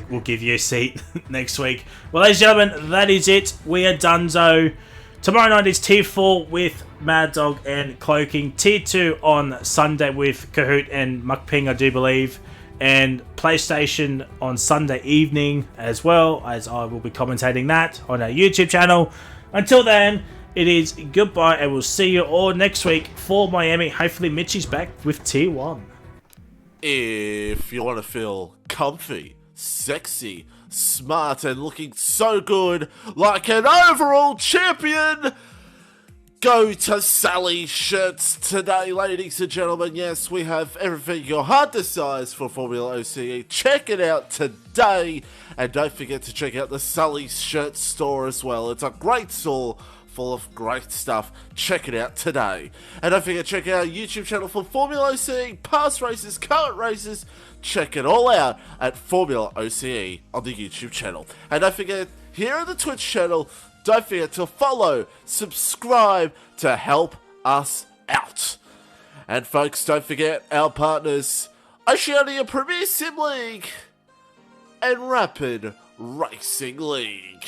will give you a seat next week. Well, ladies and gentlemen, that is it. We are donezo. Tomorrow night is Tier 4 with Mad Dog and Cloaking. Tier 2 on Sunday with Kahoot and Mukping, I do believe. And PlayStation on Sunday evening as well, as I will be commentating that on our YouTube channel. Until then, it is goodbye, and we'll see you all next week for Miami. Hopefully Mitchie's back with Tier 1. If you want to feel comfy, sexy, smart, and looking so good like an overall champion, Go to Sally's shirts today, ladies and gentlemen. Yes, we have everything your heart desires for Formula OCE. Check it out today. And don't forget to check out the Sally's shirt store as well. It's a great store full of great stuff. Check it out today. And don't forget to check out our YouTube channel for Formula OCE, past races, current races. Check it all out at Formula OCE on the YouTube channel. And don't forget, here on the Twitch channel, don't forget to follow, subscribe to help us out. And folks, don't forget our partners, Oceania Premier Sim League and Rapid Racing League.